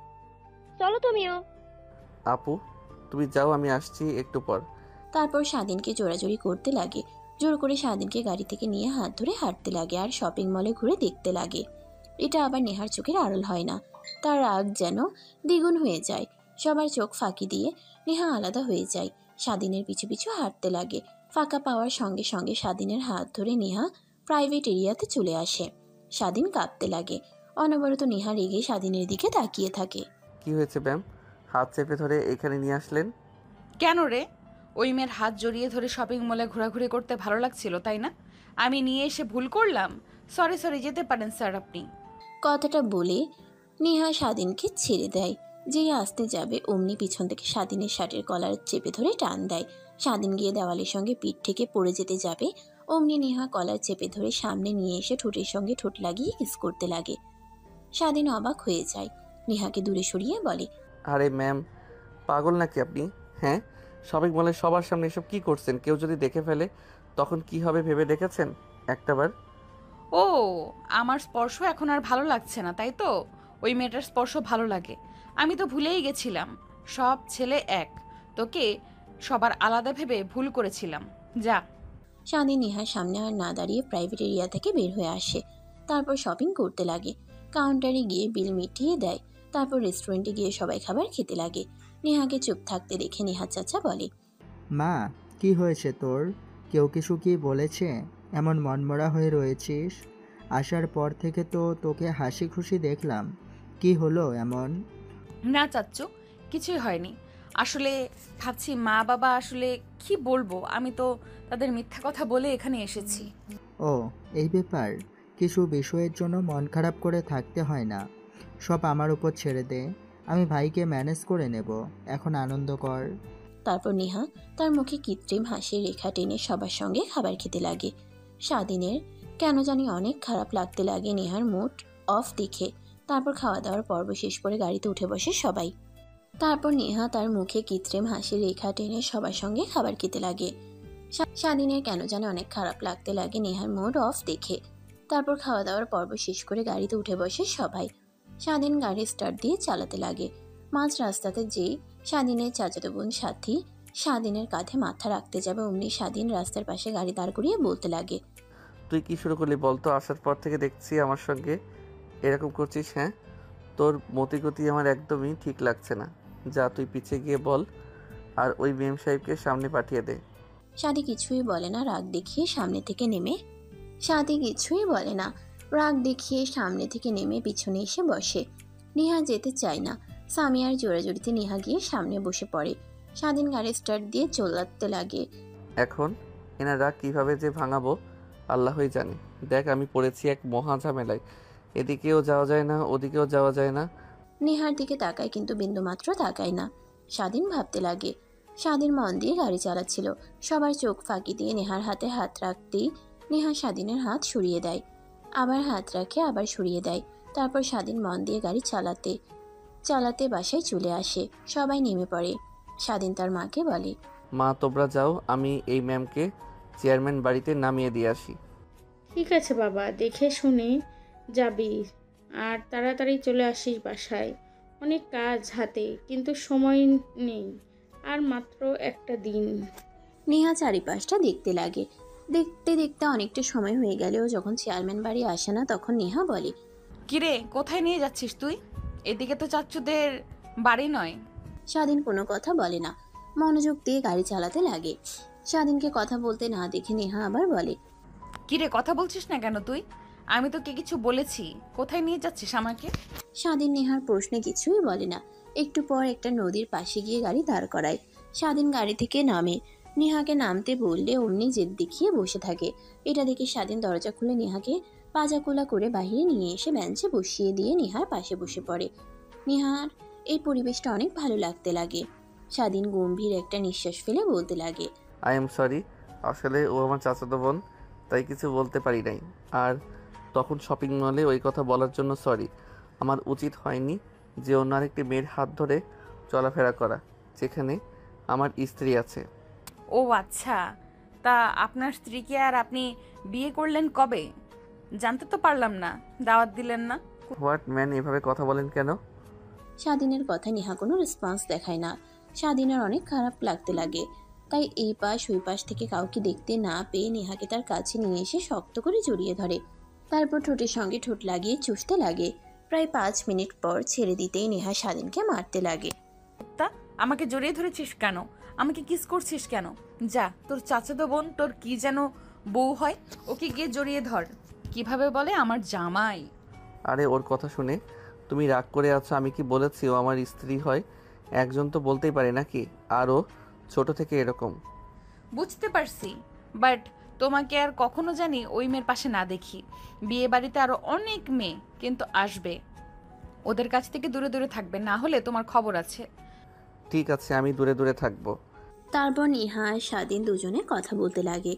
চলো তুমিও। আপু তুমি যাও, আমি আসছি একটু পর। তারপর স্বাধীনকে জোরাজোরি করতে লাগে। জোর করে স্বাধীনকে গাড়ি থেকে নিয়ে হাত ধরে হাঁটতে লাগে আর শপিং মলে ঘুরে দেখতে লাগে। এটা আবার নেহার চোখের আড়াল হয় না। তার রাগ যেন দ্বিগুণ হয়ে যায়। সবার চোখ ফাঁকি দিয়ে নেহা আলাদা হয়ে যায়। স্বাধীনের পিছু পিছু হাঁটতে লাগে। ফাঁকা পাওয়ার সঙ্গে সঙ্গে স্বাধীনের হাত ধরে নেহা প্রাইভেট এরিয়াতে চলে আসে। স্বাধীন কাঁপতে লাগে। অনবরত নেহা রেগে স্বাধীনের দিকে তাকিয়ে থাকে। কি হয়েছে ম্যাম, হাত চেপে ধরে এখানে নিয়ে আসলেন কেন রে? ওই মেয়ের হাত জড়িয়ে ধরে শপিং মলে ঘোরাঘুরি করতে ভালো লাগছিল তাই না? আমি নিয়ে এসে ভুল করলাম। সরি যেতে পারেন স্যার আপনি। কথাটা বলে নেহা স্বাধীনকে ছেড়ে দেয়। যেই আসতে যাবে অমনি পিছন থেকে স্বাধীনের শার্টের কলার চেপে ধরে টান দেয়। স্বাধীন গিয়ে দেওয়ালের সঙ্গে পিঠ থেকে পড়ে যেতে যাবে, অমনি নেহা কলার চেপে ধরে সামনে নিয়ে এসে ঠোঁটের সঙ্গে ঠোঁট লাগিয়ে কিস করতে লাগে। স্বাধীন অবাক হয়ে যায়। নেহাকে দূরে সরিয়ে বলে, আরে ম্যাম পাগল নাকি আপনি? হ্যাঁ, শপিং মলে সবার সামনে এসব কি করছেন? কেউ যদি দেখে ফেলে তখন কি হবে ভেবে দেখেছেন একটাবার? ও, আমার স্পর্শ এখন আর ভালো লাগছে না তাই তো? ওই মেয়েটার স্পর্শ ভালো লাগে। আমি তো ভুলেই গেছিলাম সব ছেলে এক। তোকে সবার আলাদা ভেবে ভুল করেছিলাম। যা। স্বাধীন নেহার সামনে আর না দাঁড়িয়ে প্রাইভেট এরিয়া থেকে বের হয়ে আসে। তারপর শপিং করতে লাগে। কাউন্টারে গিয়ে বিল মিটিয়ে দেয়। তারপর রেস্টুরেন্টে গিয়ে সবাই খাবার খেতে লাগে। নেহাকে চুপ থাকতে দেখে নেহা চাচা বলে, মা কি হয়েছে তোর? কেউ কিছু কি বলেছে? এমন মনমরা হয়ে রয়েছিস? আসার পর থেকে তো তোকে হাসি খুশি দেখলাম, কি হলো এমন? না চাচ্চু, কিছুই হয়নি। আসলে ভাবছি মা বাবা আসলে কি বলবো, আমি তো তাদের মিথ্যা কথা বলে এখানে এসেছি। ও এই ব্যাপার, কিছু বিষয়ের জন্য মন খারাপ করে থাকতে হয় না, সব আমার উপর ছেড়ে দে, আমি ভাইকে ম্যানেজ করে নেব, এখন আনন্দ কর। তারপর নেহা তার মুখে কৃত্রিম হাসির রেখা টেনে সবার সঙ্গে খাবার খেতে লাগে। স্বাধীনের কেন জানি অনেক খারাপ লাগতে লাগে নেহার মুড অফ দেখে। তারপর খাওয়া দাওয়ার পর্ব শেষ করে গাড়িতে উঠে বসে সবাই। তারপর নেহা তার মুখে কৃত্রিম হাসির রেখা টেনে সবার সঙ্গে খাবার খেতে লাগে। স্বাধীনের কেন জানি অনেক খারাপ লাগতে লাগে নেহার মুড অফ দেখে। তারপর খাওয়া দাওয়ার পর্ব শেষ করে গাড়িতে উঠে বসে সবাই। স্বাধীন গাড়ি স্টার্ট দিয়ে চালাতে লাগে। মাঝ রাস্তাতে যেই স্বাধীনের চাচাতো বোন সাথী স্বাধীনের কাঁধে মাথা রাখতে যাবে, অমনি স্বাধীন রাস্তার পাশে গাড়ি দাঁড় করিয়ে বলতে লাগে, তুই কি শুরু করলি বলতো? আসার পর থেকে দেখছি আমার সঙ্গে এরকম করছিস। হ্যাঁ, তোর মতিগতি আমার একদমই ঠিক লাগছে না। যা তুই পিছে গিয়ে বল আর ওই মেম সাহেবকে সামনে পাঠিয়ে দে। সাদি কিছুই বলে না, রাগ দেখিয়ে সামনে থেকে নেমে সাদি কিছুই বলে না রাগ দেখিয়ে সামনে থেকে নেমে পিছনে এসে বসে। নেহা যেতে চায় না। সামিয়ার জোরাজুরিতে নেহা গিয়ে সামনে বসে পড়ে। স্বাধীন গাড়ি স্টার্ট দিয়ে চলাতে লাগে। এখন এনার রাগ কীভাবে যে ভাঙাবো আল্লাহই জানে। দেখ আমি পড়েছি এক মহা ঝামেলায়, এদিকেও যাওয়া যায় না ওদিকেও যাওয়া যায় না। নেহার দিকে তাকায় কিন্তু বিন্দুমাত্র তাকায় না। স্বাধীন ভাবতে লাগে। স্বাধীন মন দিয়ে গাড়ি চালাচ্ছিল। সবার চোখ ফাঁকি দিয়ে নেহার হাতে হাত রাখতেই নেহা স্বাধীনের হাত সরিয়ে দেয়, আবার হাত রাখে, আবার সরিয়ে দেয়। তারপর স্বাধীন মন দিয়ে গাড়ি চালাতে চালাতে বাসায় চলে আসে। সবাই নেমে পড়ে। স্বাধীন তার মাকে বলে, মা তোমরা যাও, আমি এই ম্যামকে চেয়ারম্যান বাড়িতে নামিয়ে দিয়ে আসি। ঠিক আছে বাবা, দেখে শুনে যাবি আর তাড়াতাড়ি চলে আসিস বাসায়। অনেক কাজ হাতে, কিন্তু সময় নেই, আর মাত্র একটা দিন। নেহা চারিপাশটা দেখতে লাগে। দেখতে দেখতে অনেকটা সময় হয়ে গেলেও যখন চেয়ারম্যান বাড়ি আসে না তখন নেহা বলে, কিরে কোথায় নিয়ে যাচ্ছিস তুই? এদিকে তো চাচ্চুদের বাড়ি নয়। স্বাধীন কোনো কথা বলে না, মনোযোগ দিয়ে গাড়ি চালাতে লাগে। স্বাধীনকে কথা বলতে না দেখে নেহা আবার বলে, কিরে কথা বলছিস না কেন তুই? আমি তোকে কিছু বলেছি, কোথায় নিয়ে যাচ্ছিস আমাকে? স্বাধীন নেহার প্রশ্নে কিছুই বলে না। একটু পর একটা নদীর পাশে গিয়ে গাড়ি দাঁড় করায়। স্বাধীন গাড়ি থেকে নামে। নেহাকে নামতে বললে অমনি জেদ দেখিয়ে বসে থাকে। এটা দেখে স্বাধীন দরজা খুলে নেহাকে পাজাকোলা করে বাহিরে নিয়ে এসে বেঞ্চে বসিয়ে দিয়ে নেহার পাশে বসে পড়ে। নেহার এই পরিবেশটা অনেক ভালো লাগতে লাগে। স্বাধীন গম্ভীর একটা নিঃশ্বাস ফেলে বলতে লাগে, আই এম সরি, আসলে ও আমার চাচাতো বোন, তাই কিছু বলতে পারি নাই। আর তখন শপিং মলে ওই কথা বলার জন্য সরি। আমার উচিত হয়নি যে অন্য আরেকটি মেয়ের হাত ধরে চলাফেরা করা, যেখানে আমার স্ত্রী আছে। ও আচ্ছা, তা আপনার স্ত্রীকে আর আপনি বিয়ে করলেন কবে? জানতে তো পারলাম না, দাওয়াত দিলেন না। হোয়াট ম্যান, এভাবে কথা বলেন কেন? স্বাধীনের কথায় নেহা কোনো রেসপন্স দেখায় না। স্বাধীনের অনেক খারাপ লাগতে লাগে। তাই এই পাশ ওই পাশ থেকে কাউকে দেখতে না পেয়ে নেহাকে তার কাছে নিয়ে এসে শক্ত করে জড়িয়ে ধরে। তারপর ঠোঁটের সঙ্গে ঠোঁট লাগিয়ে চুষতে লাগে। প্রায় 5 মিনিট পর ছেড়ে দিতেই নেহা স্বাধীনকে মারতে লাগে। তা আমাকে জড়িয়ে ধরেছিস কেন? আমাকে কিস করছিস কেন? যা, তোর চাচাতো বোন তোর কি যেন বউ হয়, ওকে গিয়ে জড়িয়ে ধর। কিভাবে বলে আমার জামাই? আরে ওর কথা শুনে তুমি রাগ করে আছো? আমি কি বলেছি ও আমার স্ত্রী হয়? একজন তো বলতেই পারে নাকি? আর ও ছোট থেকে এরকম। বুঝতে পারছি, বাট তোমাকে আর কখনো জানি ওই মেয়ের পাশে না দেখি। বিয়ে বাড়িতে আরো অনেক মেয়ে কিন্তু আসবে, ওদের কাছ থেকে দূরে দূরে থাকবে, না হলে তোমার খবর আছে। ঠিক আছে, আমি দূরে দূরে থাকবো। তারপর নেহা আর স্বাধীন দুজনে কথা বলতে লাগে।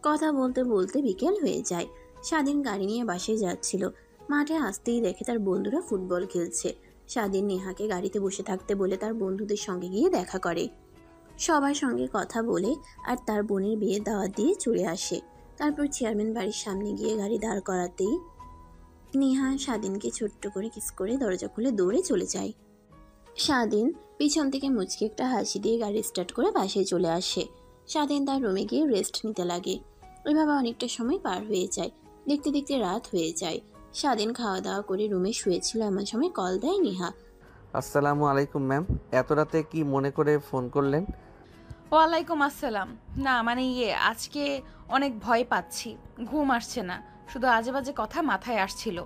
কথা বলতে বলতে বিকেল হয়ে যায়। স্বাধীন গাড়ি নিয়ে বাসায় যাচ্ছিল। মাঠে আসতেই দেখে তার বন্ধুরা ফুটবল খেলছে। স্বাধীন নেহাকে গাড়িতে বসে থাকতে বলে তার বন্ধুদের সঙ্গে গিয়ে দেখা করে। সবার সঙ্গে কথা বলে আর তার বোনের বিয়ে দাওয়াত দিয়ে চলে আসে। তারপর চেয়ারম্যান বাড়ির সামনে গিয়ে গাড়ি দাঁড় করাতেই নেহা স্বাধীনকে ছোট্ট করে কিস করে দরজা খুলে দৌড়ে চলে যায়। স্বাধীন পিছন থেকে মুচকি একটা হাসি দিয়ে গাড়ি স্টার্ট করে বাসায় চলে আসে। স্বাধীন তার রুমে গিয়ে রেস্ট নিতে লাগে। ওইভাবে অনেকটা সময় পার হয়ে যায়। দেখতে দেখতে রাত হয়ে যায়। স্বাধীন খাওয়া দাওয়া করে রুমে শুয়েছিল, এমন সময় কল দেয় নেহা। আসসালামু আলাইকুম ম্যাম, এত রাতে কি মনে করে ফোন করলেন? ওয়ালাইকুম আসসালাম। না মানে আজকে অনেক ভয় পাচ্ছি, ঘুম আসছে না, শুধু আজে বাজে কথা মাথায় আসছিল।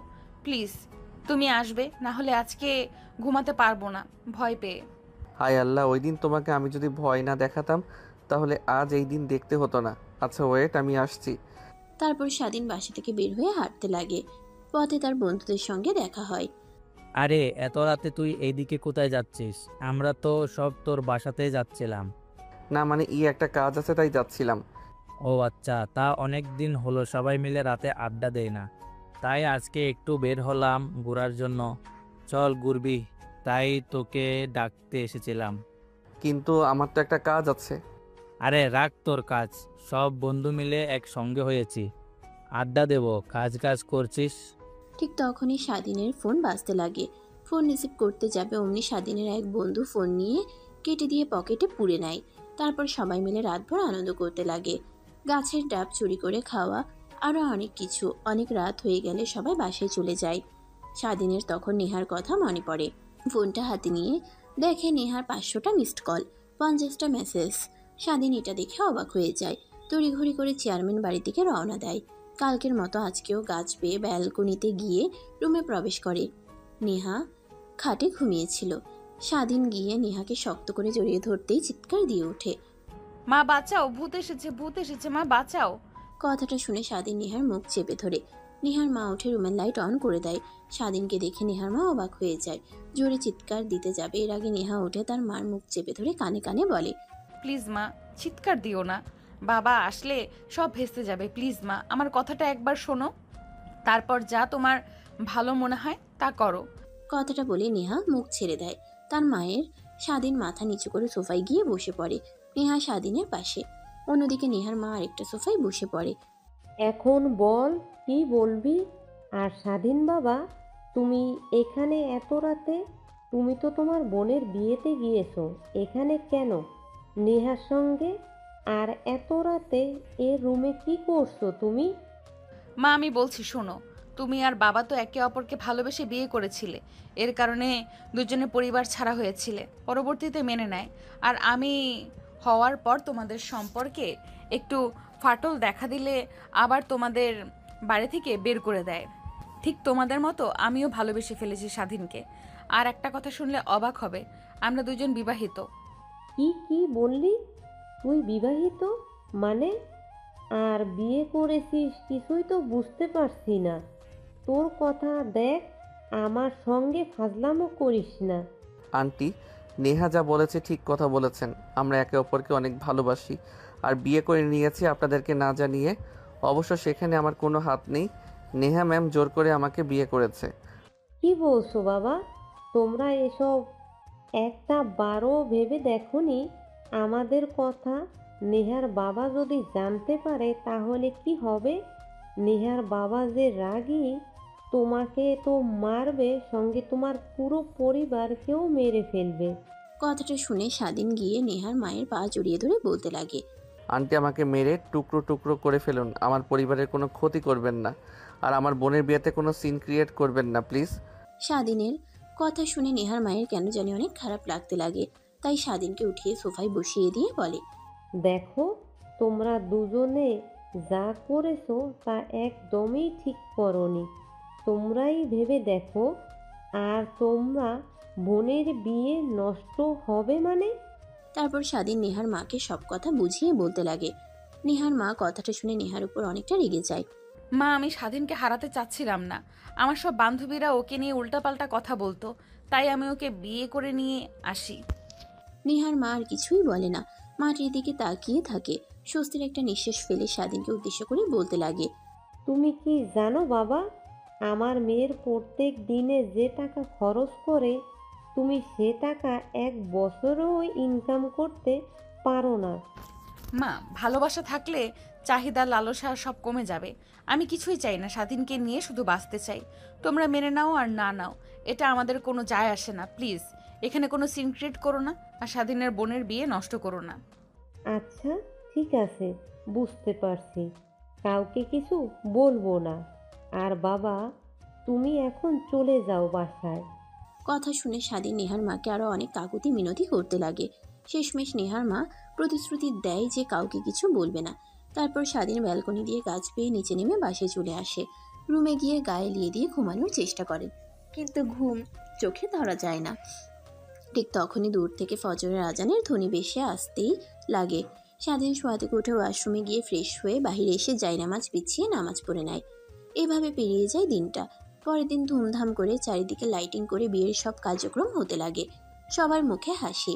প্লিজ তুমি আসবে, না হলে আজকে ঘুমাতে পারবো না ভয় পেয়ে। হায় আল্লাহ, ওই দিন তোমাকে আমি যদি ভয় না দেখাতাম তাহলে আজ এই দিন দেখতে হতো না। আচ্ছা ওয়েট, আমি আসছি। তারপর স্বাধীন বাসা থেকে বের হয়ে হাঁটতে লাগে। পথে তার বন্ধুদের সঙ্গে দেখা হয়। আরে এত রাতে তুই এইদিকে কোথায় যাচ্ছিস? আমরা তো সব তোর বাসাতে যাচ্ছিলাম। না মানে একটা কাজ আছে তাই যাচ্ছিলাম। ও আচ্ছা, তা অনেক দিন হলো সবাই মিলে রাতে আড্ডা দেয় না, তাই আজকে একটু বের হলাম ঘোরার জন্য। চল ঘুরবি, তাই তোকে ডাকতে এসেছিলাম। কিন্তু আমার তো একটা কাজ আছে। আরে রাখ তোর কাজ, সব বন্ধু মিলে একসঙ্গে হয়েছি, আড্ডা দেব, কাজ কাজ করছিস। ঠিক তখনই স্বাধীনের ফোন বাজতে লাগে। ফোন রিসিভ করতে যাবে অমনি স্বাধীনের এক বন্ধু ফোন নিয়ে কেটে দিয়ে পকেটে পুরে নেয়। তারপর সবাই মিলে রাতভর আনন্দ করতে লাগে। গাছের ডাব চুরি করে খাওয়া, আরও অনেক কিছু। অনেক রাত হয়ে গেলে সবাই বাসায় চলে যায়। স্বাধীনের তখন নেহার কথা মনে পড়ে। ফোনটা হাতে নিয়ে দেখে নেহার 500টা মিসড কল, 50টা মেসেজ। স্বাধীন এটা দেখে অবাক হয়ে যায়। তড়িঘড়ি করে চেয়ারম্যান বাড়ির দিকে রওনা দেয়। কালকের মতো আজকেও গাছ বেয়ে ব্যালকনিতে গিয়ে রুমে প্রবেশ করে। নেহা খাটে ঘুমিয়েছিল। স্বাধীন গিয়ে নেহাকে শক্ত করে জড়িয়ে ধরতেই চিৎকার দিয়ে ওঠে, মা বাঁচাও, ভূত এসেছে, ভূত এসেছে, মা বাঁচাও। কথাটা শুনে স্বাধীন নেহার মুখ চেপে ধরে। নেহার মা উঠে রুমের লাইট অন করে দেয়। স্বাধীনকে দেখে নেহার মা অবাক হয়ে যায়। জোরে চিৎকার দিতে যাবে, এর আগে নেহা উঠে তার মার মুখ চেপে ধরে কানে কানে বলে, প্লিজ মা, চিৎকার দিও না, বাবা আসলে সব ভেস্তে যাবে। প্লিজ মা, আমার কথাটা একবার শোনো, তারপর যা তোমার ভালো মনে হয় তা করো। কথাটা বলে নেহা মুখ ছেড়ে দেয়। তার মায়ের স্বাধীন মাথা নিচু করে সোফায় গিয়ে বসে পড়ে নেহা স্বাধীনের পাশে। অন্যদিকে নেহার মা আরেকটা সোফায় বসে পড়ে। এখন বল কি বলবি? আর স্বাধীন বাবা, তুমি এখানে এত রাতে? তুমি তো তোমার বোনের বিয়েতে গিয়েছো, এখানে কেন নেহার সঙ্গে? আর এত রাতে এ রুমে কি করছো তুমি? মা আমি বলছি শোনো, তুমি আর বাবা তো একে অপরকে ভালোবেসে বিয়ে করেছিলে, এর কারণে দুজনে পরিবার ছাড়া হয়েছিলে, পরবর্তীতে মেনে নেয়। আর আমি হওয়ার পর তোমাদের সম্পর্কে একটু ফাটল দেখা দিলে আবার তোমাদের বাড়ি থেকে বের করে দেয়। ঠিক তোমাদের মতো আমিও ভালোবেসে ফেলেছি স্বাধীনকে। আর একটা কথা শুনলে অবাক হবে, আমরা দুজন বিবাহিত। কি কি বললি? তুই বিবাহিত মানে? আর বিয়ে করেছিস কিছুই তো বুঝতে পারছি না। তোর কথা দেখ, আমার সঙ্গে ফাজলামো করিস না। আন্টি, নেহা যা বলেছে ঠিক কথা বলেছেন। আমরা একে অপরকে অনেক ভালোবাসি আর বিয়ে করে নিয়েছি আপনাদেরকে না জানিয়ে। অবশ্য সেখানে আমার কোনো হাত নেই। নেহা ম্যাম জোর করে আমাকে বিয়ে করেছে। কি বলছো বাবা? তোমরা এসব একটা বারও ভেবে দেখোনি আমাদের কথা? নেহার বাবা যদি জানতে পারে তাহলে কি হবে? নেহার বাবা যে রাগী, তোমাকে তো মারবে, সঙ্গে তোমার পুরো পরিবারকেও মেরে ফেলবে। কথাটা শুনে স্বাধীন গিয়ে নেহার মায়ের পা জড়িয়ে ধরে বলতে লাগে, আন্টি আমাকে মেরে টুকরো টুকরো করে ফেলুন, আমার পরিবারের কোনো ক্ষতি করবেন না, আর আমার বোনের বিয়েতে কোনো সিন ক্রিয়েট করবেন না প্লিজ। স্বাধীনের কথা শুনে নেহার মায়ের কেন জানি অনেক খারাপ লাগতে লাগে। তাই স্বাধীনকে উঠিয়ে সোফায় বসিয়ে দিয়ে বলে, দেখো, তোমরা দুজনে যা করেছো তা একদমই ঠিক করনি। তোমরাই ভেবে দেখো, আর তোমরা বোনের বিয়ে নষ্ট হবে মানে? তারপর স্বাধীন নেহার মাকে সব কথা বুঝিয়ে বলতে লাগে। নেহার মা কথাটা শুনে নেহার উপর অনেকটা রেগে যায়। মা আমি স্বাধীনকে হারাতে চাচ্ছিলাম না, আমার সব বান্ধবীরা ওকে নিয়ে উল্টাপাল্টা কথা বলতো, তাই আমি ওকে বিয়ে করে নিয়ে আসি। নেহার মা আর কিছুই বলে না, মাটির দিকে তাকিয়ে থাকে। স্বস্তির একটা নিঃশ্বাস ফেলে স্বাধীনকে উদ্দেশ্য করে বলতে লাগে, তুমি কি জানো বাবা, আমার মেয়ের প্রত্যেক দিনে যে টাকা খরচ করে তুমি সে টাকা এক বছরও ইনকাম করতে পারো না। মা ভালোবাসা থাকলে চাহিদা লালসা সব কমে যাবে। আমি কিছুই চাই না, স্বাধীনকে নিয়ে শুধু বাঁচতে চাই। তোমরা মেনে নাও আর না নাও, এটা আমাদের কোনো যায় আসে না। প্লিজ এখানে কোনো সিন ক্রিয়েট করো না, আর স্বাধীনের বোনের বিয়ে নষ্ট করো না। আচ্ছা ঠিক আছে, বুঝতে পারছি, কাউকে কিছু বলবো না। আর বাবা, তুমি এখন চলে যাও বাসায়। কথা শুনে স্বাধীন নেহার মাকে আরো অনেক কাকুতি মিনতি করতে লাগে। শেষমেশ নেহার মা প্রতিশ্রুতি দেয় যে কাউকে কিছু বলবে না। তারপর স্বাধীন ব্যালকনি দিয়ে গাছ পেয়ে নিচে নেমে বাসায় চলে আসে। রুমে গিয়ে গায়ে লিয়ে দিয়ে ঘুমানোর চেষ্টা করে, কিন্তু ঘুম চোখে ধরা যায় না। ঠিক তখনই দূর থেকে ফজরের আজানের ধ্বনি ভেসে আসতেই লাগে। স্বাধীন শোয়া থেকে উঠে ওয়াশরুমে গিয়ে ফ্রেশ হয়ে বাহিরে এসে জায়নামাজ বিছিয়ে নামাজ পড়ে নেয়। এভাবে পেরিয়ে যায় দিনটা। পরের দিন ধুমধাম করে চারিদিকে লাইটিং করে বিয়ের সব কার্যক্রম হতে লাগে। সবার মুখে হাসি।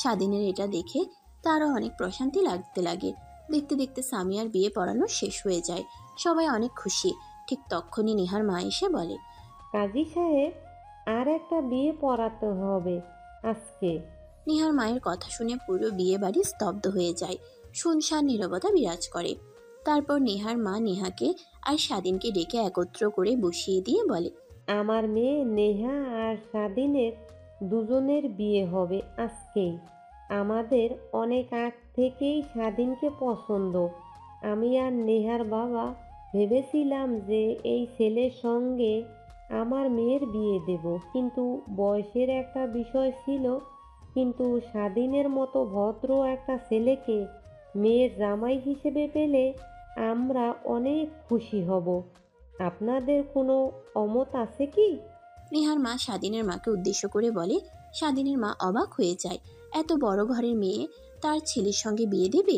স্বাধীনের এটা দেখে তারও অনেক প্রশান্তি লাগতে লাগে। দেখতে দেখতে সামিয়ার বিয়ে পড়ানো শেষ হয়ে যায়। সবাই অনেক খুশি। ঠিক তখনই নেহার মা এসে বলে, কাজী সাহেব, আর একটা বিয়ে পড়াতে হবে আজকে। নেহার মায়ের কথা শুনে পুরো বিয়ে বাড়ি স্তব্ধ হয়ে যায়। শুনশান নীরবতা বিরাজ করে। তারপর নেহার মা নেহাকে আর স্বাধীনকে ডেকে একত্র করে বসিয়ে দিয়ে বলে, আমার মেয়ে নেহা আর স্বাধীনের দুজনের বিয়ে হবে আজকেই। আমাদের অনেক আগ থেকেই স্বাধীনকে পছন্দ। আমি আর নেহার বাবা ভেবেছিলাম যে এই ছেলের সঙ্গে আমার মেয়ের বিয়ে দেব, কিন্তু বয়সের একটা বিষয় ছিল, কিন্তু স্বাধীনের মতো ভদ্র একটা ছেলেকে মেয়ের জামাই হিসেবে পেলে আমরা অনেক খুশি হব। আপনাদের কোনো অমত আছে কি? নেহার মা স্বাধীনের মাকে উদ্দেশ্য করে বলে। স্বাধীনের মা অবাক হয়ে যায়, এত বড় ঘরের মেয়ে তার ছেলের সঙ্গে বিয়ে দেবে।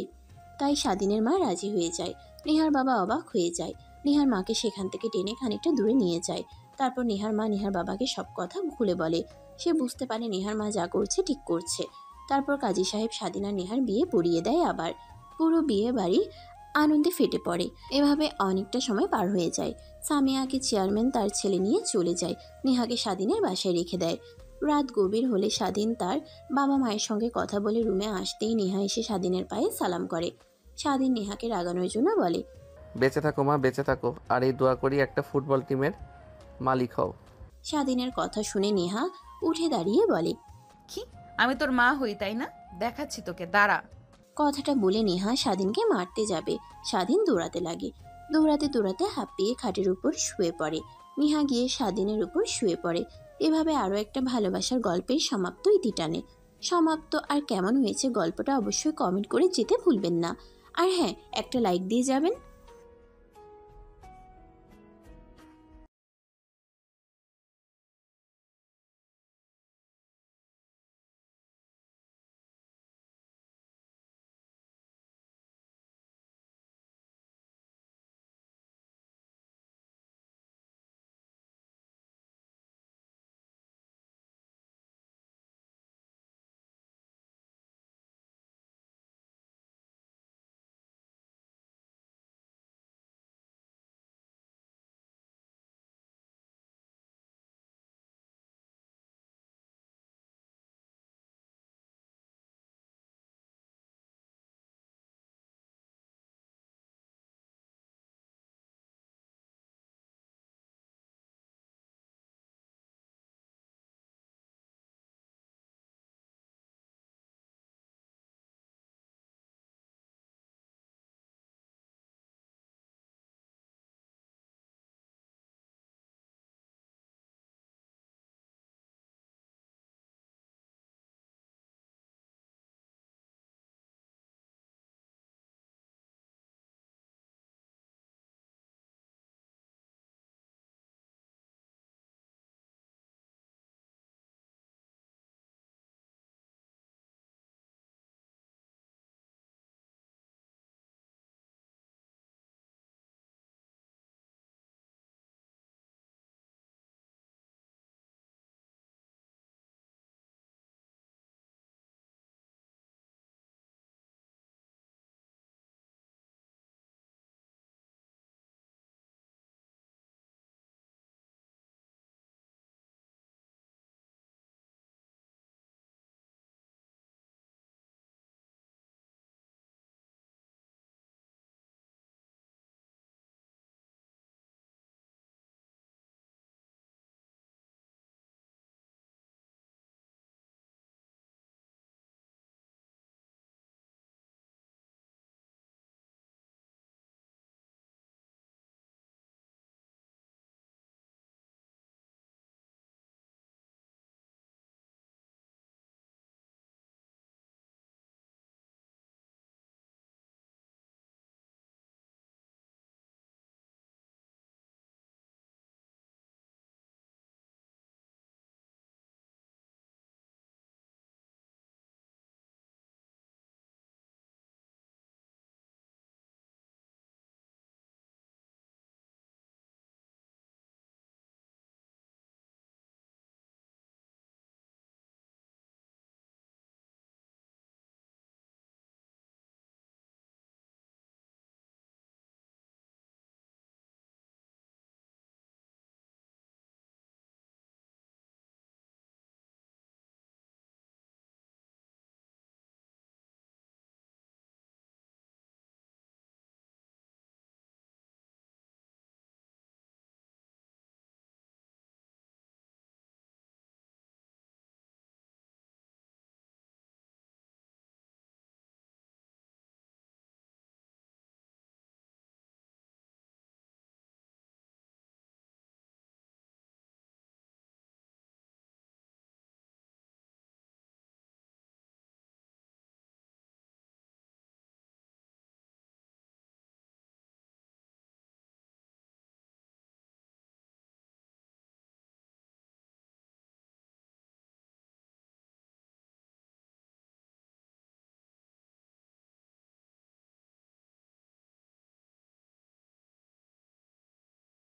তাই স্বাধীনের মা রাজি হয়ে যায়। নেহার বাবা অবাক হয়ে যায়। নেহার মাকে সেখান থেকে টেনে খানিকটা দূরে নিয়ে যায়। তারপর নেহার মা নেহার বাবাকে সব কথা খুলে বলে। সে বুঝতে পারে নেহার মা যা করছে ঠিক করছে। তারপর কাজী সাহেব স্বাধীন আর নেহার বিয়ে পড়িয়ে দেয়। আবার পুরো বিয়ে বাড়ি আনন্দে ফেটে পড়ে। এভাবে অনেকটা সময় পার হয়ে যায়। সামিয়াকে চেয়ারম্যান তার ছেলে নিয়ে চলে যায়। নেহাকে স্বাধীনের বাসায় রেখে দেয়। রাত গভীর হলে স্বাধীন তার বাবা মায়ের সঙ্গে কথা বলে রুমে আসতেই নেহা এসে স্বাধীনের পায়ে সালাম করে। স্বাধীন নেহাকে রাগানোর জন্য বলে, বেঁচে থাকো মা, বেঁচে থাকো, আর এই দোয়া করি একটা ফুটবল টিমের মালিক হও। স্বাধীনের কথা শুনে নেহা উঠে দাঁড়িয়ে বলে, কি আমি তোর মা হই তাই না? দেখাচ্ছি তোকে, দাঁড়া। কথাটা বলে নেহা স্বাধীনকে মারতে যাবে। স্বাধীন দৌড়াতে লাগে। দৌড়াতে দৌড়াতে হাঁপিয়ে খাটের উপর শুয়ে পড়ে। নেহা গিয়ে স্বাধীনের উপর শুয়ে পড়ে। এভাবে আরও একটা ভালোবাসার গল্পের সমাপ্ত ইতি টানে। সমাপ্ত আর কেমন হয়েছে গল্পটা অবশ্যই কমেন্ট করে যেতে ভুলবেন না। আর হ্যাঁ, একটা লাইক দিয়ে যাবেন।